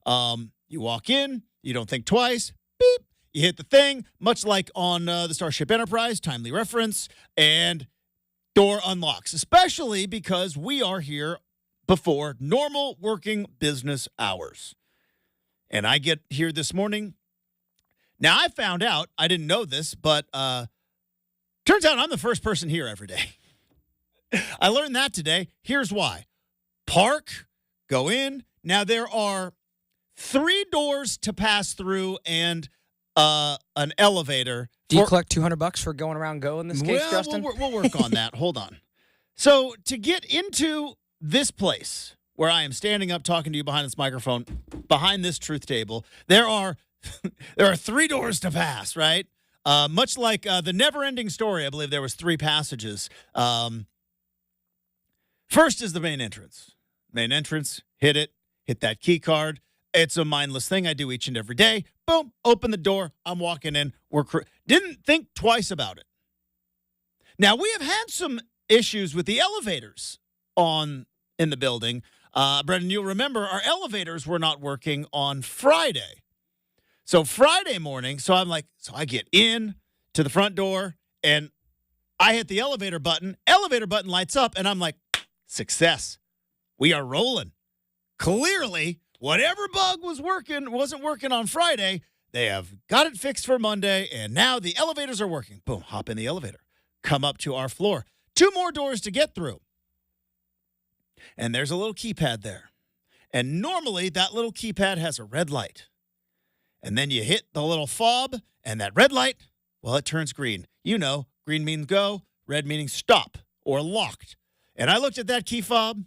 You walk in, you don't think twice, beep, you hit the thing, much like on the Starship Enterprise, timely reference, and door unlocks, especially because we are here before normal working business hours. And I get here this morning. Now, I found out, I didn't know this, but turns out I'm the first person here every day. I learned that today. Here's why. Park, go in. Now, there are 3 doors to pass through and an elevator. Do you collect $200 for going around Go in this case, Justin? We'll work on that. Hold on. So to get into this place where I am standing up talking to you behind this microphone, behind this truth table, there are 3 doors to pass, right? Much like the never-ending story, I believe there was 3 passages. First is the main entrance. Main entrance, hit that key card. It's a mindless thing I do each and every day. Boom, open the door. I'm walking in. Didn't think twice about it. Now, we have had some issues with the elevators in the building. Brenden, you'll remember our elevators were not working on Friday. So Friday morning, so I get in to the front door, and I hit the elevator button. Elevator button lights up, and I'm like, success. We are rolling. Clearly, whatever bug wasn't working on Friday, they have got it fixed for Monday, and now the elevators are working. Boom, hop in the elevator. Come up to our floor. 2 more doors to get through. And there's a little keypad there. And normally, that little keypad has a red light. And then you hit the little fob, and that red light, well, it turns green. You know, green means go, red meaning stop or locked. And I looked at that key fob,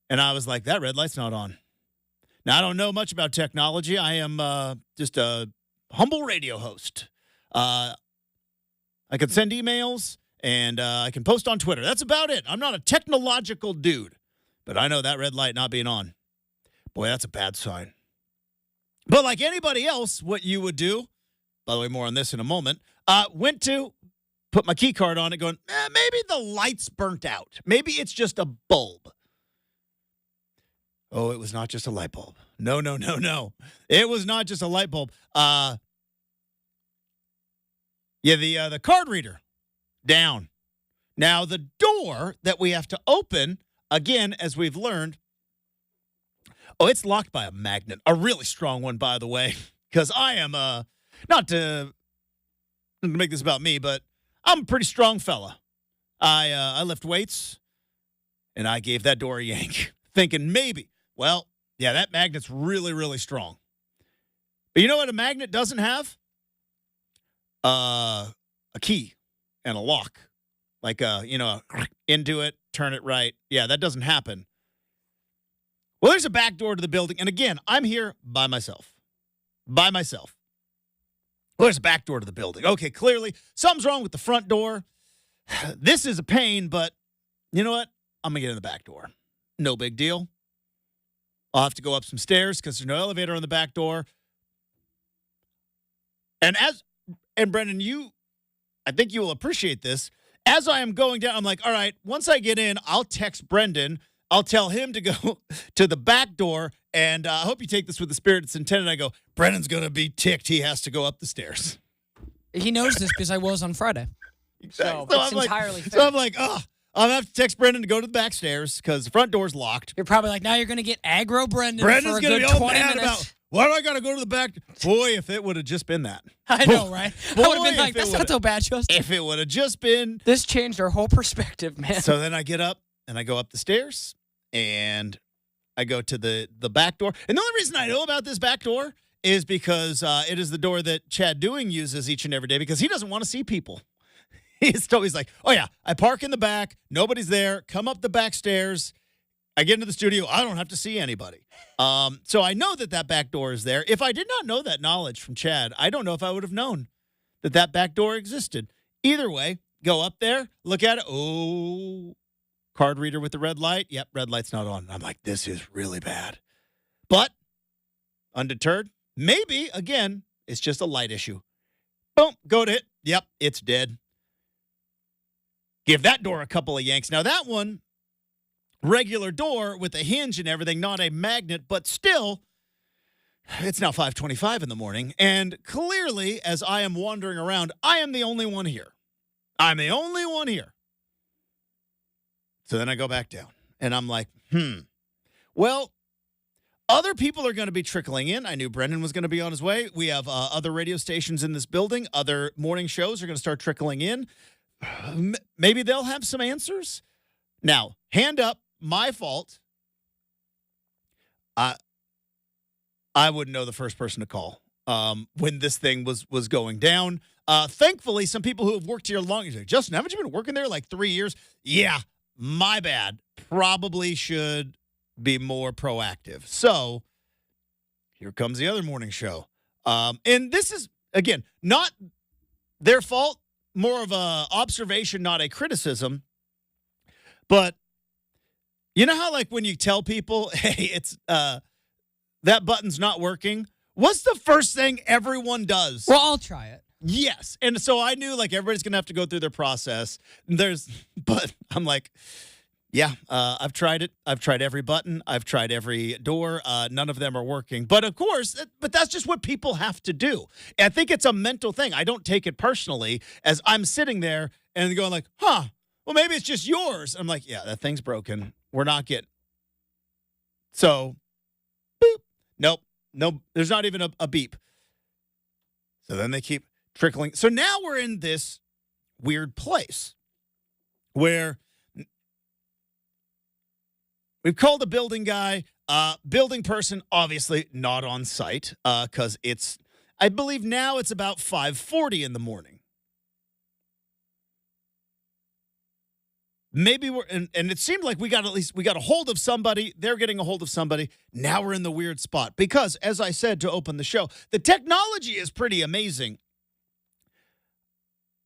and I was like, that red light's not on. Now, I don't know much about technology. I am just a humble radio host. I can send emails, and I can post on Twitter. That's about it. I'm not a technological dude, but I know that red light not being on. Boy, that's a bad sign. But like anybody else, what you would do, by the way, more on this in a moment, went to put my key card on it going, maybe the light's burnt out. Maybe it's just a bulb. Oh, it was not just a light bulb. No. It was not just a light bulb. The card reader down. Now, the door that we have to open, again, as we've learned, it's locked by a magnet. A really strong one, by the way, because I am, not to make this about me, but I'm a pretty strong fella. I lift weights, and I gave that door a yank, thinking maybe. Well, yeah, that magnet's really, really strong. But you know what a magnet doesn't have? A key and a lock. Like, into it, turn it right. Yeah, that doesn't happen. Well, there's a back door to the building. And again, I'm here by myself. Well, there's a back door to the building. Okay, clearly, something's wrong with the front door. This is a pain, but you know what? I'm going to get in the back door. No big deal. I'll have to go up some stairs because there's no elevator on the back door. And Brenden, I think you will appreciate this. As I am going down, I'm like, all right, once I get in, I'll text Brenden. I'll tell him to go to the back door, and I hope you take this with the spirit it's intended. I go, Brendan's going to be ticked. He has to go up the stairs. He knows this because I was on Friday. Exactly. So it's entirely fair. So I'm like, I'll have to text Brenden to go to the back stairs because the front door's locked. You're probably like, now you're going to get aggro Brenden Brendan's for a good 20 minutes. About, why do I got to go to the back? Boy, if it would have just been that. I know, right? I would have been like, that's not so bad, Justin. If it would have just been. This changed our whole perspective, man. So then I get up and I go up the stairs and I go to the back door. And the only reason I know about this back door is because it is the door that Chad Doing uses each and every day because he doesn't want to see people. He's always like, oh, yeah, I park in the back. Nobody's there. Come up the back stairs. I get into the studio. I don't have to see anybody. So I know that back door is there. If I did not know that knowledge from Chad, I don't know if I would have known that back door existed. Either way, go up there, look at it. Oh, card reader with the red light. Yep, red light's not on. I'm like, this is really bad. But undeterred, maybe, again, it's just a light issue. Boom, go to it. Yep, it's dead. Give that door a couple of yanks. Now, that one regular door with a hinge and everything, not a magnet, but still, it's now 5:25 in the morning, and clearly, as I am wandering around, I am the only one here. I'm the only one here. So then I go back down, and I'm like, well, other people are going to be trickling in. I knew Brenden was going to be on his way. We have other radio stations in this building. Other morning shows are going to start trickling in. Maybe they'll have some answers. Now, hand up, my fault. I wouldn't know the first person to call when this thing was going down. Thankfully, some people who have worked here long, say, Justin, haven't you been working there like 3 years? Yeah, my bad. Probably should be more proactive. So here comes the other morning show. And this is, again, not their fault, more of a observation, not a criticism. But you know how, like, when you tell people, hey, it's that button's not working, what's the first thing everyone does? Well, I'll try it. Yes. And so I knew, like, everybody's going to have to go through their process. But I'm like, yeah, I've tried it. I've tried every button. I've tried every door. None of them are working. But of course, that's just what people have to do. And I think it's a mental thing. I don't take it personally as I'm sitting there and going like, well, maybe it's just yours. I'm like, yeah, that thing's broken. We're not getting. So, boop. Nope. There's not even a beep. So then they keep trickling. So now we're in this weird place where we've called a building guy, building person, obviously not on site because I believe now it's about 5:40 in the morning. Maybe and it seemed like we got a hold of somebody. They're getting a hold of somebody. Now we're in the weird spot because, as I said to open the show, the technology is pretty amazing.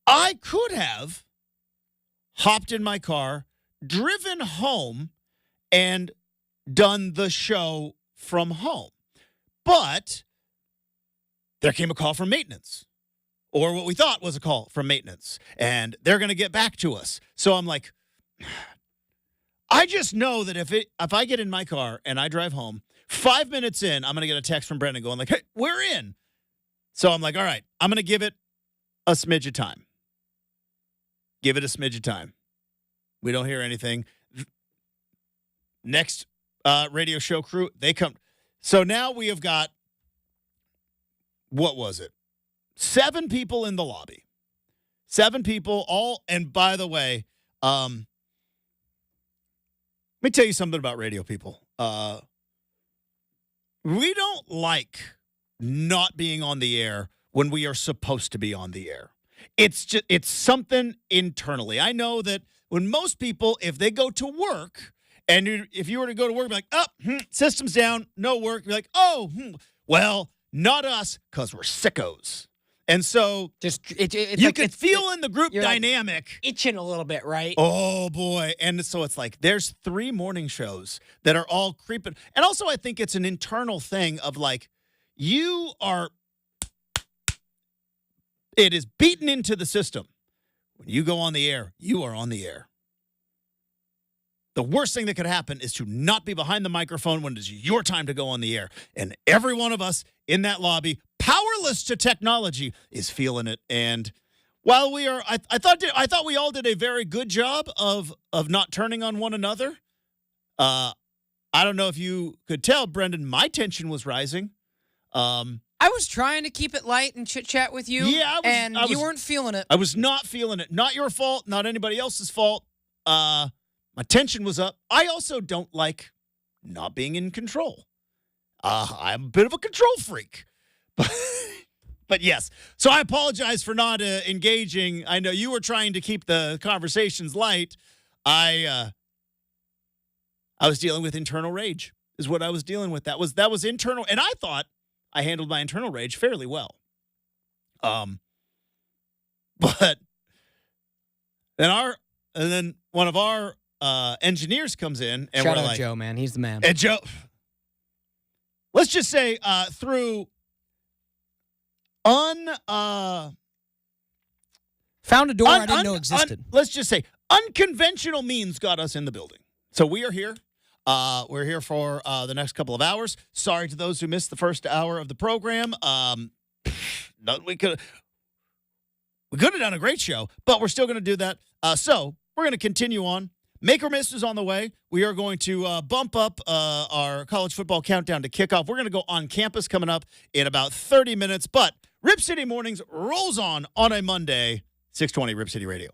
I could have hopped in my car, driven home, and done the show from home. But there came a call from maintenance, or what we thought was a call from maintenance, and they're going to get back to us. So I'm like, I just know that if I get in my car and I drive home, 5 minutes in, I'm going to get a text from Brenden going like, hey, we're in. So I'm like, all right, I'm going to give it a smidge of time. Give it a smidge of time. We don't hear anything. Next radio show crew, they come. So now we have got, what was it? 7 people in the lobby. 7 people, all, and by the way, let me tell you something about radio people. We don't like not being on the air when we are supposed to be on the air. It's something internally. I know that when most people, if they go to work, and if you were to go to work, be like, system's down, no work. You're like, well, not us, because we're sickos. And so you can feel in the group dynamic. Like itching a little bit, right? Oh, boy. And so it's like there's 3 morning shows that are all creeping. And also I think it's an internal thing of like it is beaten into the system. When you go on the air, you are on the air. The worst thing that could happen is to not be behind the microphone when it is your time to go on the air. And every one of us in that lobby, powerless to technology, is feeling it. And while we are, I thought we all did a very good job of not turning on one another. I don't know if you could tell, Brenden, my tension was rising. I was trying to keep it light and chit-chat with you, you weren't feeling it. I was not feeling it. Not your fault, not anybody else's fault. My tension was up. I also don't like not being in control. I'm a bit of a control freak. But yes. So I apologize for not engaging. I know you were trying to keep the conversations light. I was dealing with internal rage is what I was dealing with. That was internal. And I thought I handled my internal rage fairly well. But then one of our engineers comes in and Shout we're out like, Joe, man. He's the man. And Joe, let's just say through found a door I didn't know existed. Let's just say unconventional means got us in the building. So we are here. We're here for the next couple of hours. Sorry to those who missed the first hour of the program. We could have done a great show, but we're still going to do that. So we're going to continue on. Make or Miss is on the way. We are going to bump up our college football countdown to kickoff. We're going to go on campus coming up in about 30 minutes. But Rip City Mornings rolls on a Monday, 620 Rip City Radio.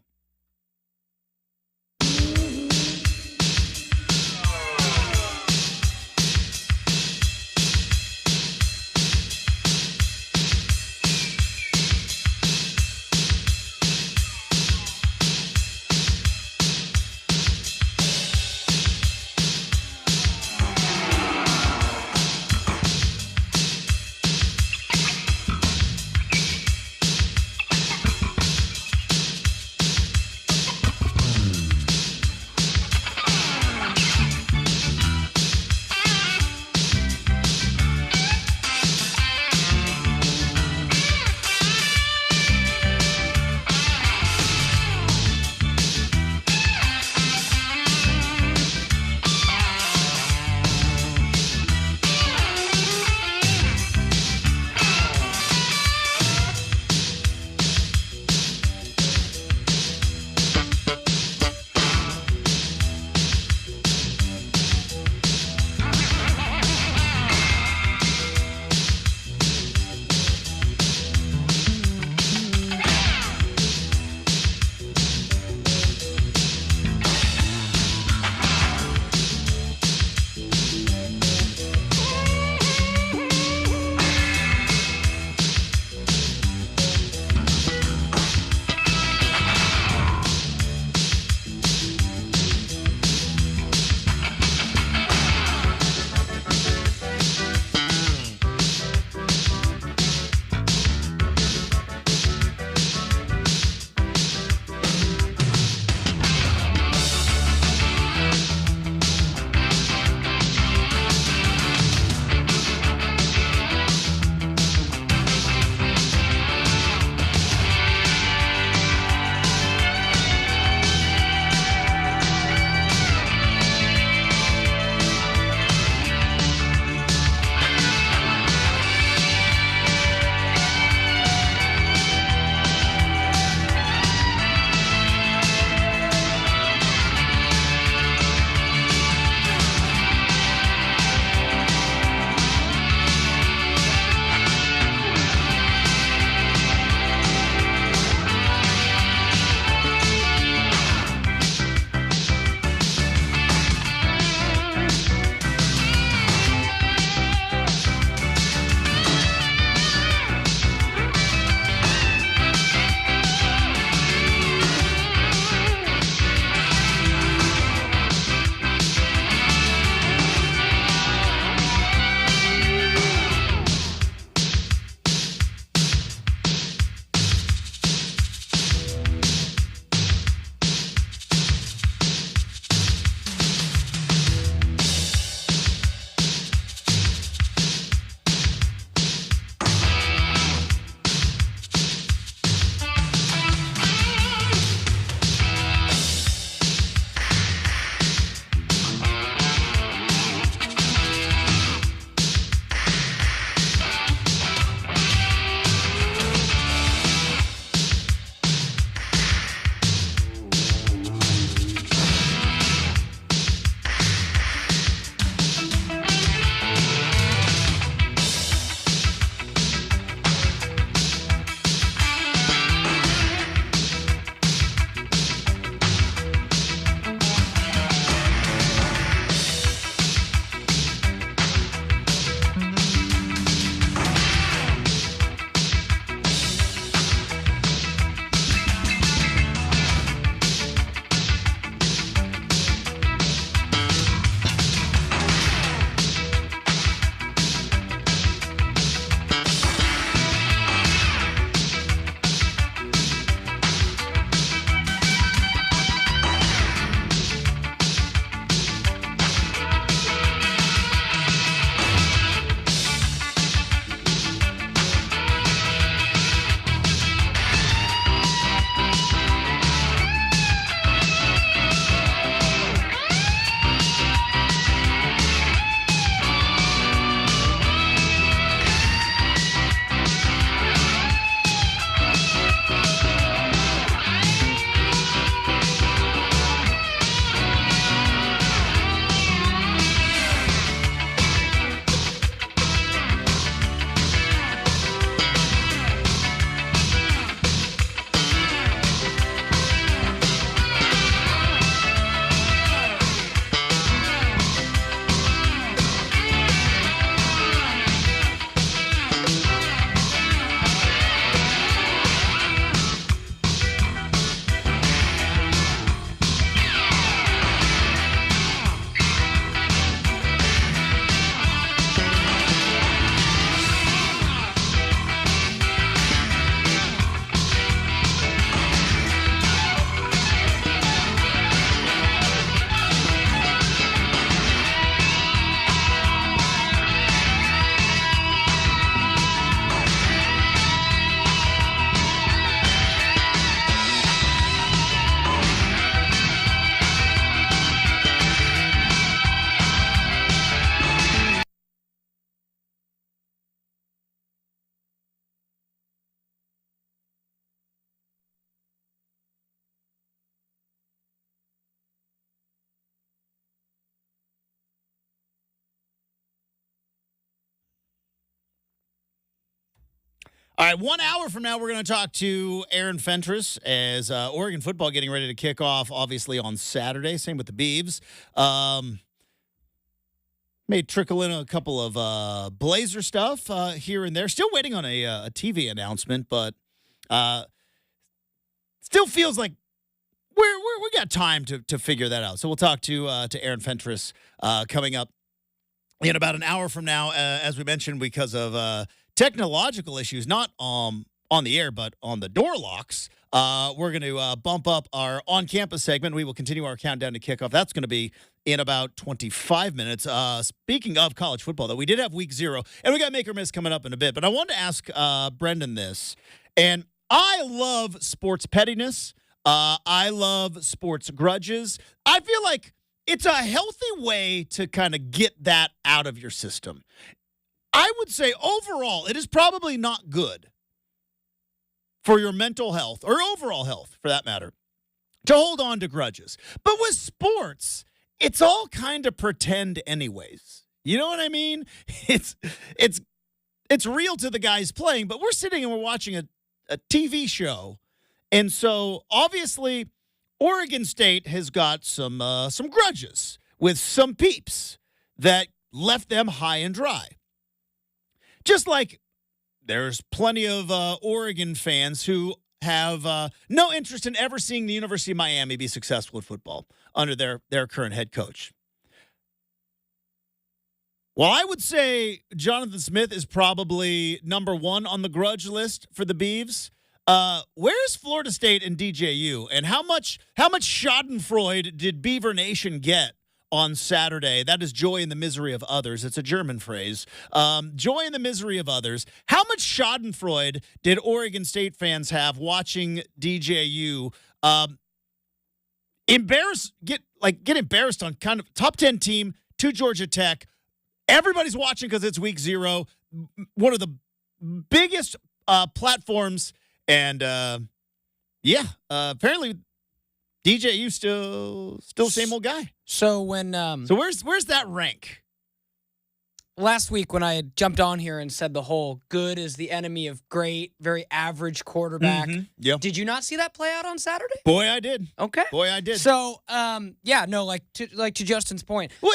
All right, 1 hour from now, we're going to talk to Aaron Fentress as Oregon football getting ready to kick off, obviously, on Saturday. Same with the Beavs. May trickle in a couple of Blazer stuff here and there. Still waiting on a TV announcement, but still feels like we got time to figure that out. So we'll talk to Aaron Fentress coming up in about an hour from now, as we mentioned, because of technological issues, not on the air, but on the door locks. We're going to bump up our on-campus segment. We will continue our countdown to kickoff. That's going to be in about 25 minutes. Speaking of college football, though, we did have week 0, and we got Make or Miss coming up in a bit. But I wanted to ask Brenden this, and I love sports pettiness. I love sports grudges. I feel like it's a healthy way to kind of get that out of your system. I would say overall, it is probably not good for your mental health or overall health, for that matter, to hold on to grudges. But with sports, it's all kind of pretend anyways. You know what I mean? It's real to the guys playing, but we're sitting and we're watching a TV show. And so obviously Oregon State has got some grudges with some peeps that left them high and dry. Just like there's plenty of Oregon fans who have no interest in ever seeing the University of Miami be successful at football under their current head coach. Well, I would say Jonathan Smith is probably number 1 on the grudge list for the Beavs. Where's Florida State and DJU, and how much Schadenfreude did Beaver Nation get on Saturday? That is joy in the misery of others. It's a German phrase. Joy in the misery of others. How much Schadenfreude did Oregon State fans have watching DJU get embarrassed on kind of top 10 team to Georgia Tech? Everybody's watching because it's week 0. One of the biggest platforms. And, apparently DJU still same old guy. So when so where's that rank? Last week when I had jumped on here and said the whole good is the enemy of great, very average quarterback. Mm-hmm. Yep. Did you not see that play out on Saturday? Boy, I did. Okay. Boy, I did. So, to Justin's point. Well,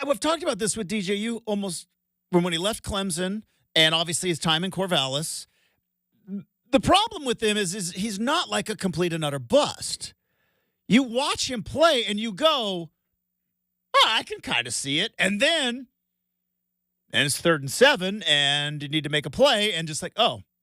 I've talked about this with DJU almost from when he left Clemson, and obviously his time in Corvallis. The problem with him is he's not like a complete and utter bust. You watch him play and you go, I can kind of see it. And then it's 3rd and 7 and you need to make a play and just like,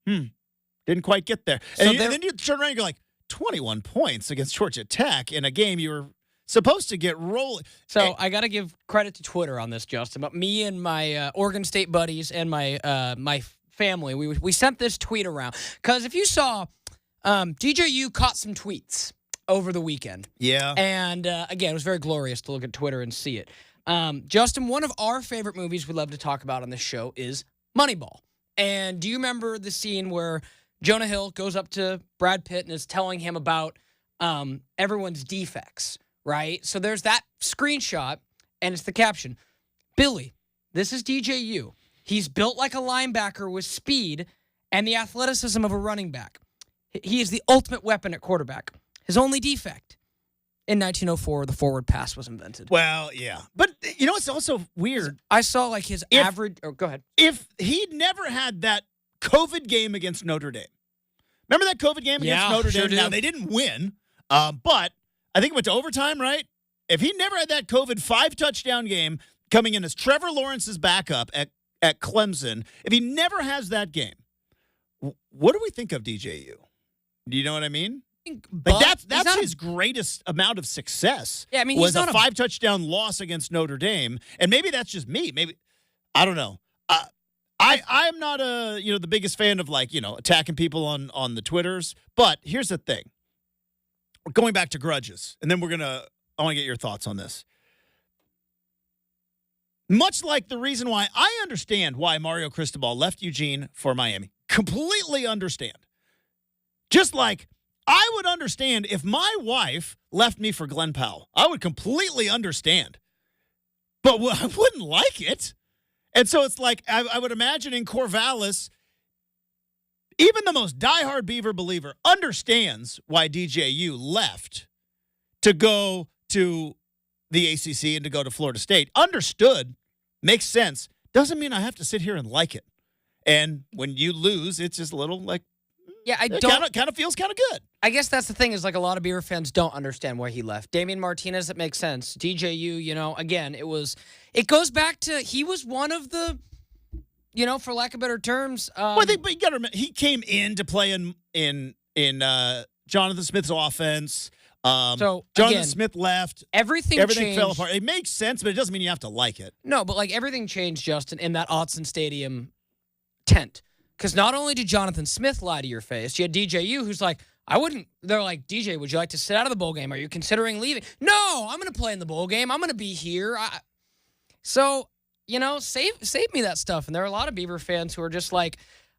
didn't quite get there. And then you turn around and you're like, 21 points against Georgia Tech in a game you were supposed to get rolling. So I got to give credit to Twitter on this, Justin. But me and my Oregon State buddies and my family, we sent this tweet around because if you saw, DJU caught some tweets over the weekend. Yeah. And again, it was very glorious to look at Twitter and see it. Justin, one of our favorite movies we love to talk about on this show is Moneyball. And do you remember the scene where Jonah Hill goes up to Brad Pitt and is telling him about everyone's defects, right? So there's that screenshot, and it's the caption, Billy, this is DJU. He's built like a linebacker with speed and the athleticism of a running back. He is the ultimate weapon at quarterback. His only defect, in 1904, the forward pass was invented. Well, yeah. But, you know, it's also weird. I saw, like, his average... Oh, go ahead. If he'd never had that COVID game against Notre Dame. Remember that COVID game against Notre Dame? Sure. Now, they didn't win, but I think it went to overtime, right? If he never had that COVID 5-touchdown game coming in as Trevor Lawrence's backup at Clemson, if he never has that game, what do we think of DJU? Do you know what I mean? Like that's his greatest amount of success. Yeah, I mean, was a 5-touchdown loss against Notre Dame, and maybe that's just me. Maybe I don't know. I'm not the biggest fan of attacking people on the Twitters. But here's the thing. We're going back to grudges, and then I want to get your thoughts on this. Much like the reason why I understand why Mario Cristobal left Eugene for Miami. Completely understand. Just like I would understand if my wife left me for Glenn Powell. I would completely understand. But I wouldn't like it. And so it's like I would imagine in Corvallis, even the most diehard Beaver believer understands why DJU left to go to the ACC and to go to Florida State. Understood. Makes sense. Doesn't mean I have to sit here and like it. And when you lose, it's just a little like, yeah, I it don't. kind of feels kind of good. I guess that's the thing is like a lot of Beaver fans don't understand why he left. Damian Martinez, it makes sense. DJU, again, it goes back to he was one of the, for lack of better terms. But you got to remember, he came in to play in Jonathan Smith's offense. So Jonathan again, Smith left. Everything changed. Fell apart. It makes sense, but it doesn't mean you have to like it. No, but like everything changed, Justin, in that Autzen Stadium tent. Because not only did Jonathan Smith lie to your face, you had DJU who's like, I wouldn't. They're like, DJ, would you like to sit out of the bowl game? Are you considering leaving? No, I'm going to play in the bowl game. I'm going to be here. Save me that stuff. And there are a lot of Beaver fans who are just like,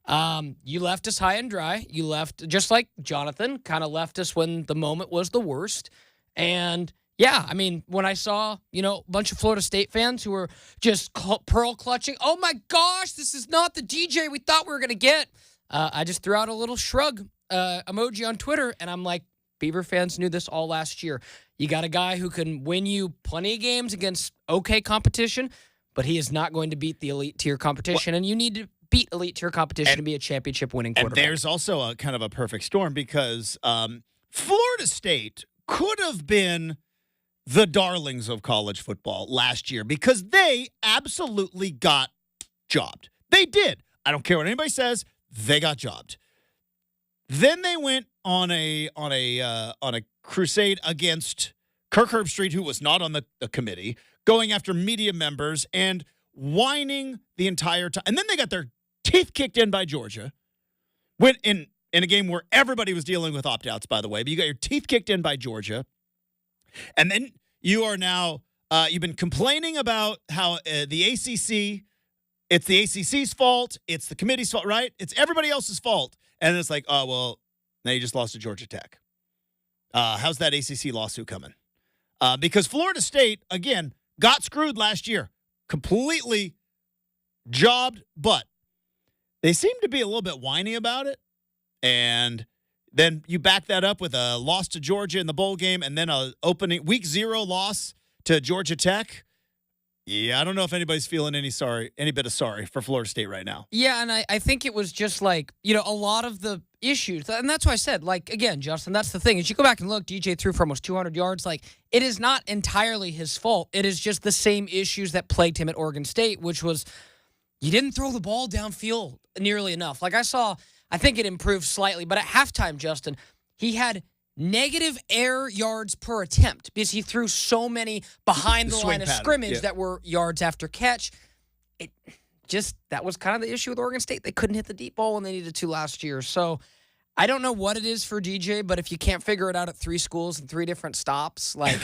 you left us high and dry. You left, just like Jonathan, kind of left us when the moment was the worst. And yeah, I mean, when I saw, a bunch of Florida State fans who were just pearl clutching, oh my gosh, this is not the DJ we thought we were going to get. I just threw out a little shrug emoji on Twitter, and I'm like, Beaver fans knew this all last year. You got a guy who can win you plenty of games against okay competition, but he is not going to beat the elite tier competition, and you need to beat elite tier competition to be a championship winning quarterback. And there's also a kind of a perfect storm because Florida State could have been the darlings of college football last year because they absolutely got jobbed. They did. I don't care what anybody says. They got jobbed. Then they went on a crusade against Kirk Herbstreit, who was not on the committee, going after media members and whining the entire time. And then they got their teeth kicked in by Georgia. Went in a game where everybody was dealing with opt-outs, by the way, but you got your teeth kicked in by Georgia. And then you are now, you've been complaining about how the ACC, it's the ACC's fault, it's the committee's fault, right? It's everybody else's fault. And it's like, oh, well, now you just lost to Georgia Tech. How's that ACC lawsuit coming? Because Florida State, again, got screwed last year. Completely jobbed, but they seem to be a little bit whiny about it. And then you back that up with a loss to Georgia in the bowl game and then a opening week 0 loss to Georgia Tech. Yeah, I don't know if anybody's feeling any bit of sorry for Florida State right now. Yeah, and I think it was just like, a lot of the issues. And that's why I said, like, again, Justin, that's the thing. As you go back and look, DJ threw for almost 200 yards. Like, it is not entirely his fault. It is just the same issues that plagued him at Oregon State, which was you didn't throw the ball downfield nearly enough. Like, I think it improved slightly, but at halftime, Justin, he had negative air yards per attempt because he threw so many behind the line of scrimmage that were yards after catch. That was kind of the issue with Oregon State. They couldn't hit the deep ball when they needed to last year. So I don't know what it is for DJ, but if you can't figure it out at 3 schools and 3 different stops, like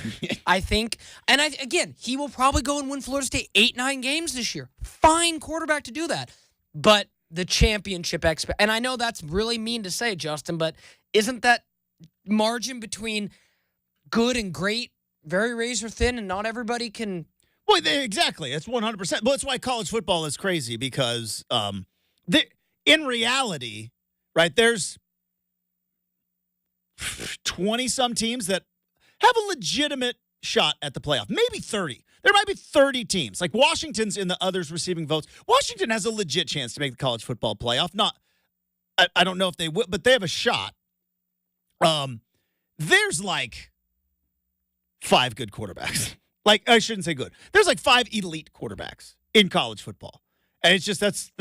I think, and again, he will probably go and win Florida State 8-9 games this year. Fine quarterback to do that. But the championship and I know that's really mean to say, Justin, but isn't that margin between good and great very razor thin, and not everybody can? Well, exactly. It's 100%. But that's why college football is crazy because in reality, right, there's 20-some teams that have a legitimate shot at the playoff. Maybe 30. There might be 30 teams. Like Washington's in the others receiving votes. Washington has a legit chance to make the college football playoff. I don't know if they will, but they have a shot. There's like 5 good quarterbacks. Like, I shouldn't say good. There's like 5 elite quarterbacks in college football. And it's just that's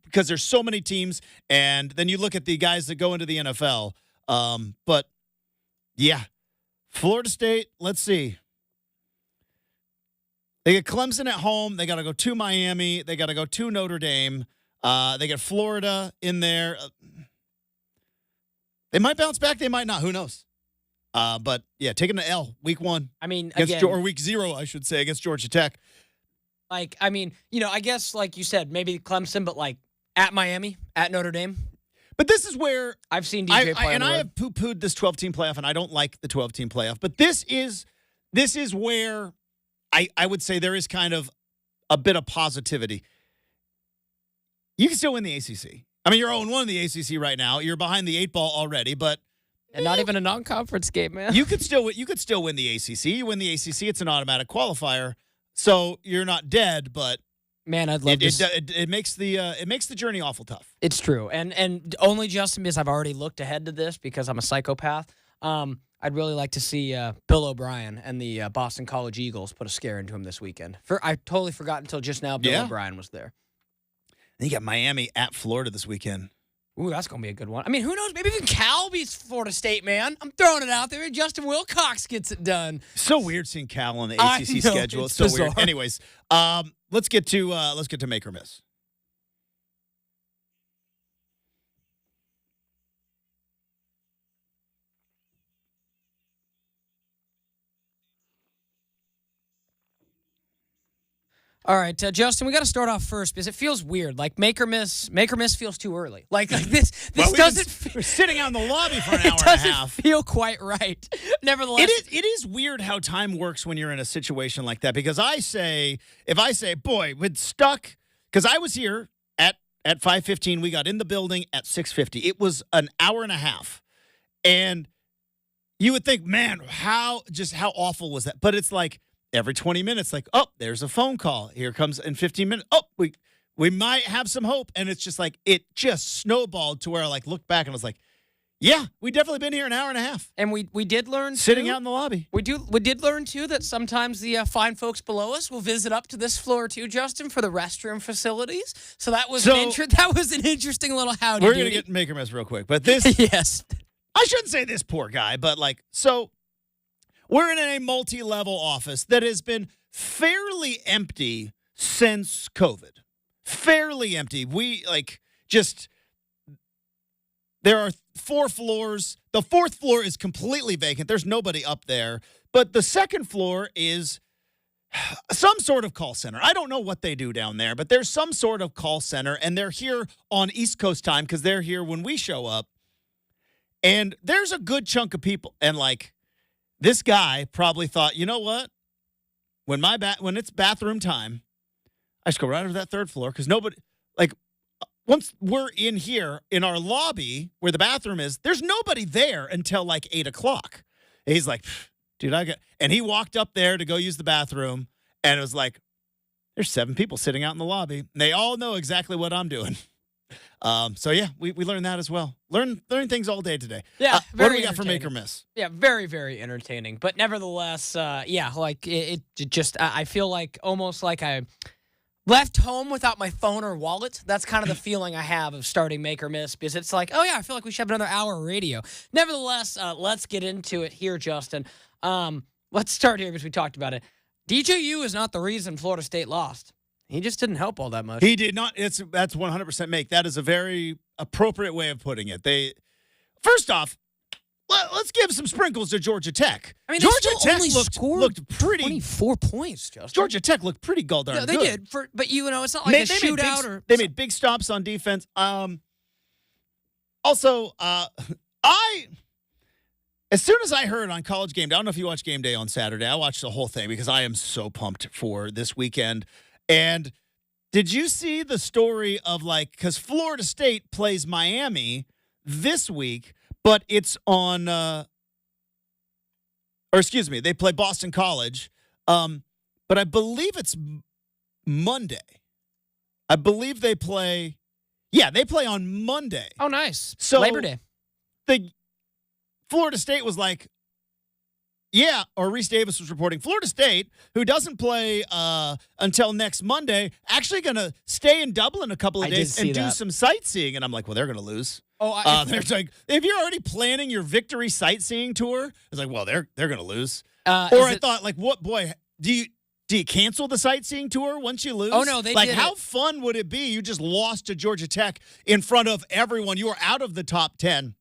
because there's so many teams. And then you look at the guys that go into the NFL. But yeah, Florida State, let's see. They get Clemson at home. They got to go to Miami. They got to go to Notre Dame. They get Florida in there. They might bounce back. They might not. Who knows? But, yeah, taking an L week 1. I mean, or week 0, I should say, against Georgia Tech. Like, I mean, I guess, like you said, maybe Clemson, but, like, at Miami, at Notre Dame. But this is where I've seen DJ play. And I have poo-pooed this 12-team playoff, and I don't like the 12-team playoff. But this is where I would say there is kind of a bit of positivity. You can still win the ACC. I mean, you're 0-1 in the ACC right now. You're behind the 8-ball already, but And not even a non-conference game, man. you could still win the ACC. You win the ACC, it's an automatic qualifier. So you're not dead, but Man, I'd love to. it makes the journey awful tough. It's true, and only Justin, because I've already looked ahead to this because I'm a psychopath. I'd really like to see Bill O'Brien and the Boston College Eagles put a scare into him this weekend. I totally forgot until just now Bill O'Brien was there. And you got Miami at Florida this weekend. Ooh, that's going to be a good one. I mean, who knows? Maybe even Cal beats Florida State, man. I'm throwing it out there. Justin Wilcox gets it done. So weird seeing Cal on the ACC schedule. It's so bizarre. weird. Anyways, let's get to make or miss. All right, Justin, we got to start off first because it feels weird. Like make or miss feels too early. Like this doesn't. We're sitting out in the lobby for an hour It and a doesn't half. feel quite right. Nevertheless, It is weird how time works when you're in a situation like that. Because if I say, boy, we're stuck. Because I was here at 5:15, we got in the building at 6:50. It was an hour and a half, and you would think, man, how awful was that? But it's like. Every 20 minutes, like, oh, there's a phone call. Here comes in 15 minutes. Oh, we might have some hope. And it's just like, it just snowballed to where I like looked back and was like, yeah, we definitely been here an hour and a half. And we did learn sitting out in the lobby. We did learn too that sometimes the fine folks below us will visit up to this floor too, Justin, for the restroom facilities. So that was an interesting little howdy. We're gonna get make or miss real quick, but this yes, I shouldn't say this poor guy, but like so. We're in a multi-level office that has been fairly empty since COVID. Fairly empty. There are 4 floors. The 4th floor is completely vacant. There's nobody up there. But the 2nd floor is some sort of call center. I don't know what they do down there, but there's some sort of call center, and they're here on East Coast time because they're here when we show up. And there's a good chunk of people, and like, this guy probably thought, you know what? When it's bathroom time, I just go right over that 3rd floor because nobody, like, once we're in here in our lobby where the bathroom is, there's nobody there until like 8 o'clock. And he's like, dude, and he walked up there to go use the bathroom, and it was like, there's 7 people sitting out in the lobby. And they all know exactly what I'm doing. So yeah, we learned that as well. Learn things all day today. Yeah. What do we got for make or miss? Yeah, very, very entertaining. But nevertheless, like it just I feel like almost like I left home without my phone or wallet. That's kind of the feeling I have of starting make or miss because it's like, oh yeah, I feel like we should have another hour of radio. Nevertheless, let's get into it here, Justin. Let's start here because we talked about it. DJU is not the reason Florida State lost. He just didn't help all that much. He did not. That's 100% make. That is a very appropriate way of putting it. First off, let's give some sprinkles to Georgia Tech. I mean, Georgia Tech looked pretty. 24 points, Justin. Georgia Tech looked pretty darn good. They did. But it's not like a shootout. They made big stops on defense. Also, as soon as I heard on College Game Day, I don't know if you watched Game Day on Saturday. I watched the whole thing because I am so pumped for this weekend. And did you see the story of because Florida State plays Miami this week, but it's on, they play Boston College, but I believe it's Monday. I believe they play on Monday. Oh, nice. So Labor Day. The Florida State was like, yeah, or Reese Davis was reporting Florida State, who doesn't play until next Monday, actually going to stay in Dublin a couple of days and do some sightseeing. And I'm like, well, they're going to lose. Oh, they're like, if you're already planning your victory sightseeing tour, it's like, well, they're going to lose. I thought, like, what, boy, do you cancel the sightseeing tour once you lose? Oh, no, they did. How fun would it be? You just lost to Georgia Tech in front of everyone. You were out of the top 10.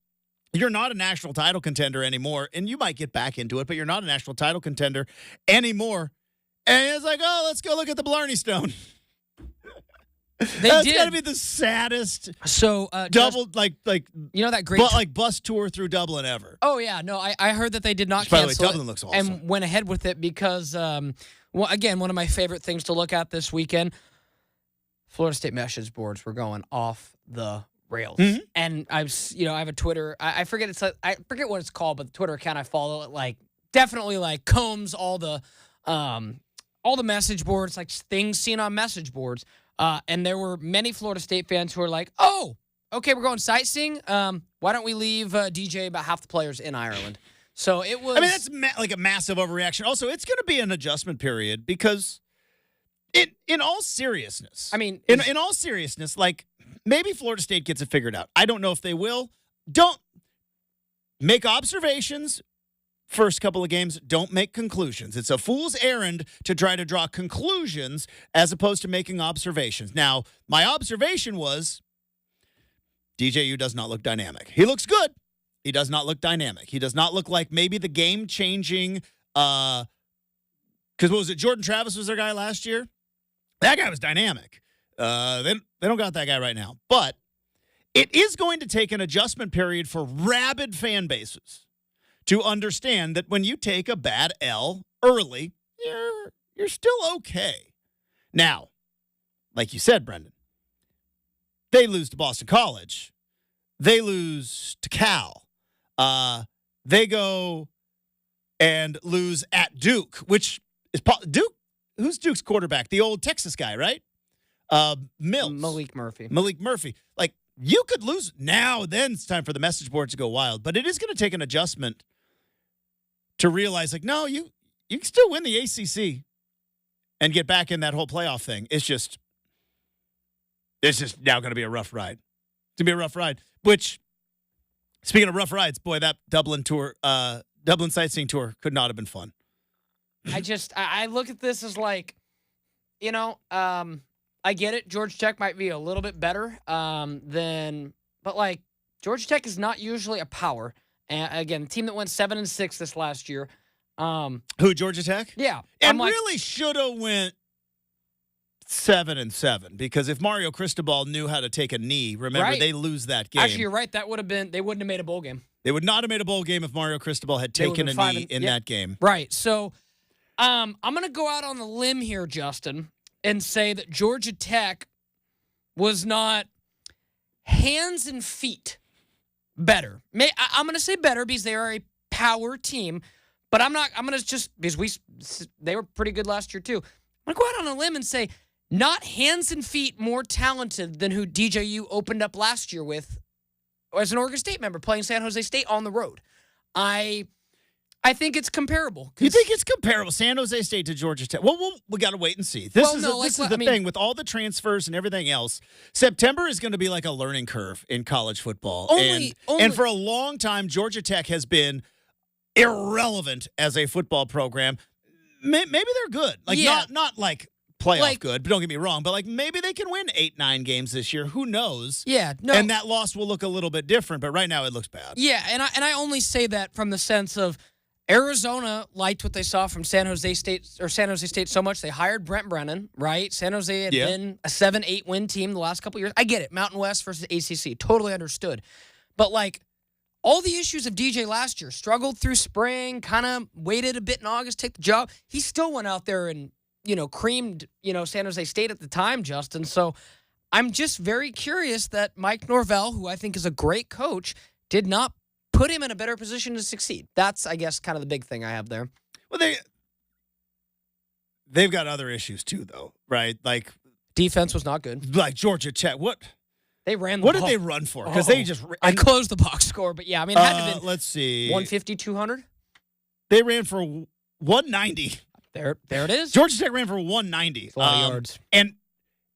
You're not a national title contender anymore, and you might get back into it, but you're not a national title contender anymore. And it's like, oh, let's go look at the Blarney Stone. That's got to be the saddest double, that great bus tour through Dublin ever. Oh, yeah. No, I heard that they did not cancel it. By the way, Dublin looks awesome. And went ahead with it because, again, one of my favorite things to look at this weekend, Florida State message boards were going off the rails. Mhm. And I have a Twitter. I forget I forget what it's called, but the Twitter account I follow, it like definitely like combs all the message boards, like things seen on message boards. And there were many Florida State fans who were like, "Oh, okay, we're going sightseeing. Why don't we leave DJ about half the players in Ireland?" So it was. I mean, that's like a massive overreaction. Also, it's going to be an adjustment period because, in all seriousness, I mean, in all seriousness, like maybe Florida State gets it figured out. I don't know if they will. Don't make observations. First couple of games, don't make conclusions. It's a fool's errand to try to draw conclusions as opposed to making observations. Now, my observation was DJU does not look dynamic. He looks good. He does not look dynamic. He does not look like maybe the game-changing because what was it? Jordan Travis was their guy last year. That guy was dynamic. They don't got that guy right now. But it is going to take an adjustment period for rabid fan bases to understand that when you take a bad L early, you're still okay. Now, like you said, Brenden, they lose to Boston College. They lose to Cal. They go and lose at Duke, which is Duke. Who's Duke's quarterback? The old Texas guy, right? Mills. Malik Murphy. Like, you could lose now. Then it's time for the message board to go wild. But it is going to take an adjustment to realize, like, no, you can still win the ACC and get back in that whole playoff thing. It's just now going to be a rough ride. It's going to be a rough ride. Which, speaking of rough rides, boy, that Dublin sightseeing tour could not have been fun. I look at this as like, I get it. Georgia Tech might be a little bit better but like Georgia Tech is not usually a power. And again, the team that went 7-6 this last year. Who, Georgia Tech? Yeah. And really should have went 7-7 because if Mario Cristobal knew how to take a knee, remember, they lose that game. Actually, you're right. They wouldn't have made a bowl game. They would not have made a bowl game if Mario Cristobal had taken a knee in that game. Right. So I'm going to go out on the limb here, Justin, and say that Georgia Tech was not hands and feet better. I'm going to say better because they are a power team, but I'm going to just, because they were pretty good last year too. I'm going to go out on a limb and say not hands and feet more talented than who DJU opened up last year with as an Oregon State member playing San Jose State on the road. I think it's comparable. You think it's comparable, San Jose State to Georgia Tech? Well, we got to wait and see. This is the thing with all the transfers and everything else. September is going to be like a learning curve in college football. And for a long time, Georgia Tech has been irrelevant as a football program. Maybe they're good. Like, not like playoff good, but don't get me wrong. But like maybe they can win 8-9 games this year. Who knows? Yeah, no. And that loss will look a little bit different. But right now it looks bad. Yeah, and I only say that from the sense of Arizona liked what they saw from San Jose State so much they hired Brenden, right? San Jose had been a 7-8 win team the last couple of years. I get it. Mountain West versus ACC. Totally understood. But like all the issues of DJ last year, struggled through spring, kind of waited a bit in August, take the job. He still went out there and, creamed, San Jose State at the time, Justin. So I'm just very curious that Mike Norvell, who I think is a great coach, did not put him in a better position to succeed. That's, I guess, kind of the big thing I have there. Well, they've got other issues too, though, right? Like defense was not good. Like Georgia Tech, what they ran? What did they run for? Because they just I closed the box score, but yeah, I mean, it had to have been, let's see, 150, 200. They ran for 190. There it is. Georgia Tech ran for 190. It's a lot of yards, and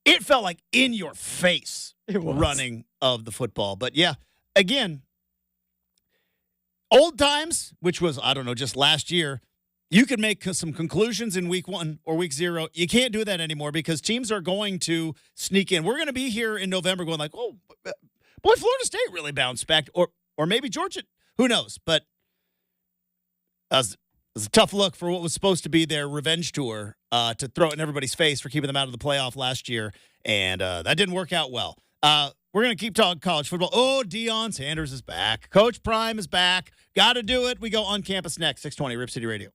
it felt like in your face running of the football. But yeah, again. Old times, which was, I don't know, just last year, you could make some conclusions in week 1 or week 0. You can't do that anymore because teams are going to sneak in. We're going to be here in November going like, oh, boy, Florida State really bounced back. Or maybe Georgia. Who knows? But it was a tough look for what was supposed to be their revenge tour to throw it in everybody's face for keeping them out of the playoff last year. And that didn't work out well. We're going to keep talking college football. Oh, Deion Sanders is back. Coach Prime is back. Got to do it. We go on campus next. 620 Rip City Radio.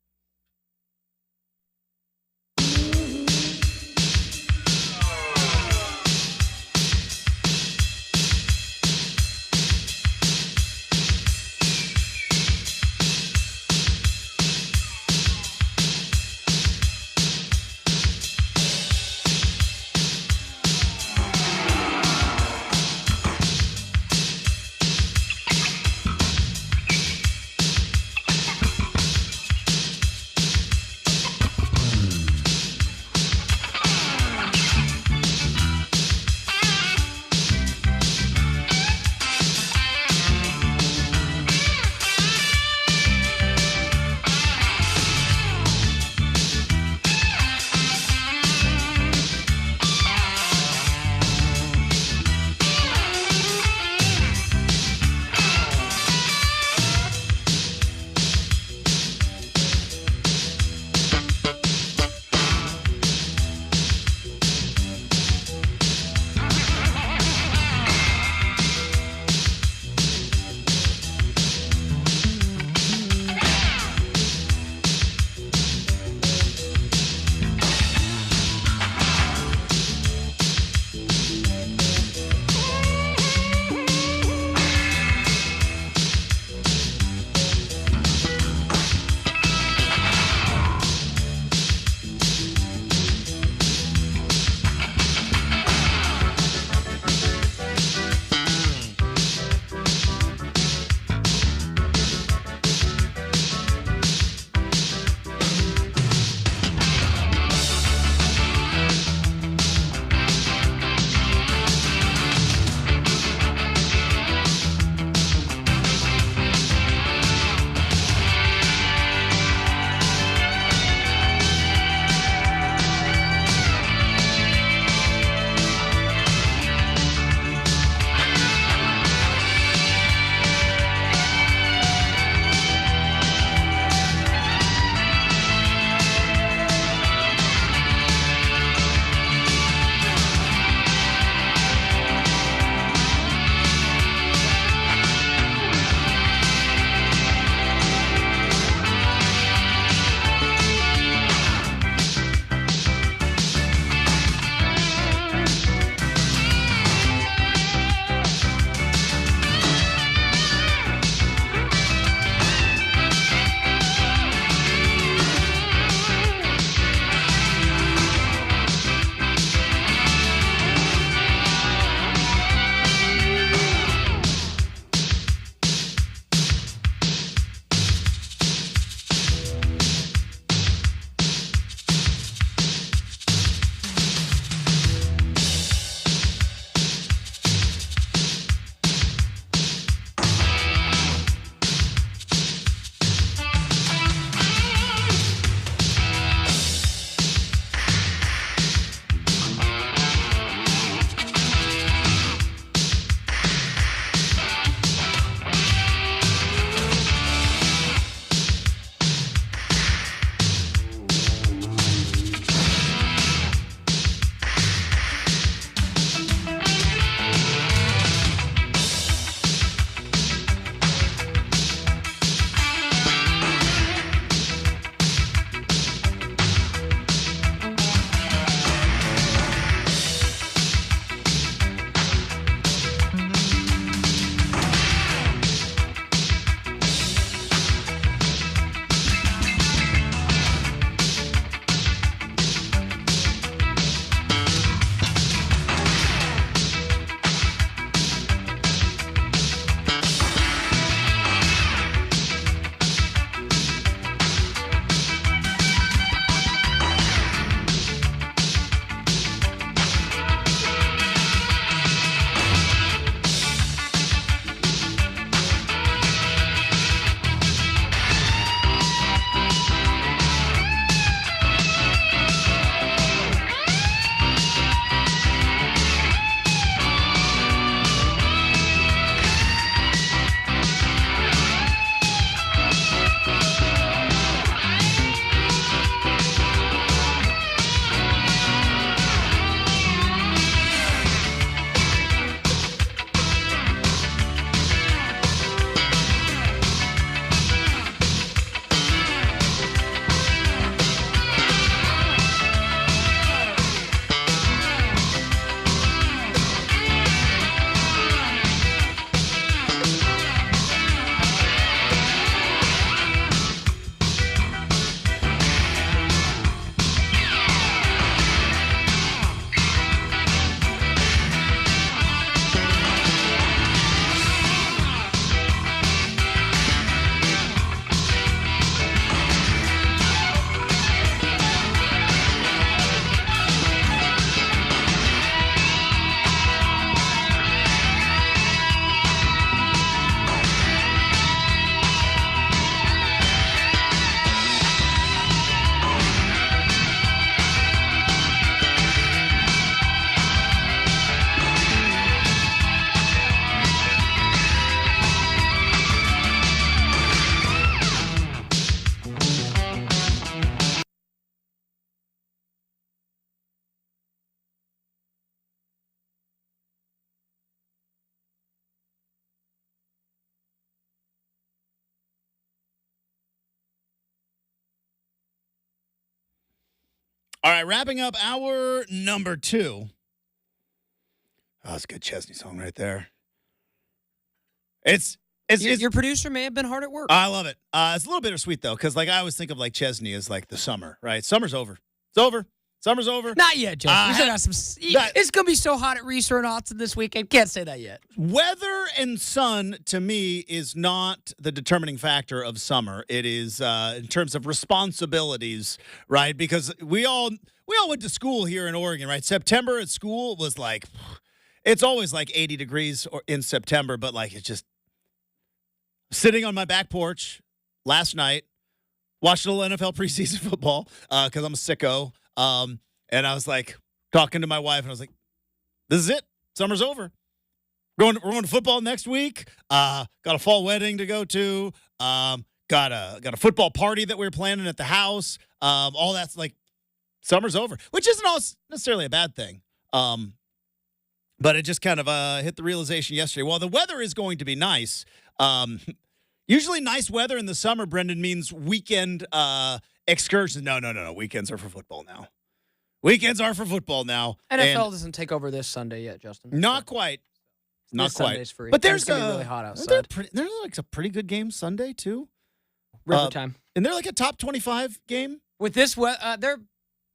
All right, wrapping up hour number 2. Oh, that's a good Chesney song right there. It's Your producer may have been hard at work. I love it. It's a little bittersweet though, because like I always think of like Chesney as like the summer, right? Summer's over. It's over. Summer's over. Not yet, Justin. We still got some. It's gonna be so hot at Reeser and Austin this weekend. Can't say that yet. Weather and sun to me is not the determining factor of summer. It is in terms of responsibilities, right? Because we all went to school here in Oregon, right? September at school was like, it's always like 80 degrees in September, but like it's just sitting on my back porch last night, watched a little NFL preseason football because I'm a sicko. And I was like talking to my wife, and I was like, "This is it. Summer's over. We're going to football next week. Got a fall wedding to go to. Got a football party that we were planning at the house. All that's like, summer's over, which isn't all necessarily a bad thing. But it just kind of hit the realization yesterday. While the weather is going to be nice, usually nice weather in the summer, Brenden, means weekend excursions. No. Weekends are for football now. Weekends are for football now. NFL doesn't take over this Sunday yet, Justin. Not quite. Not this quite. Sunday's free. But there's gonna be really hot outside. There's like a pretty good game Sunday too. River time. And they're like a top 25 game. With this, they're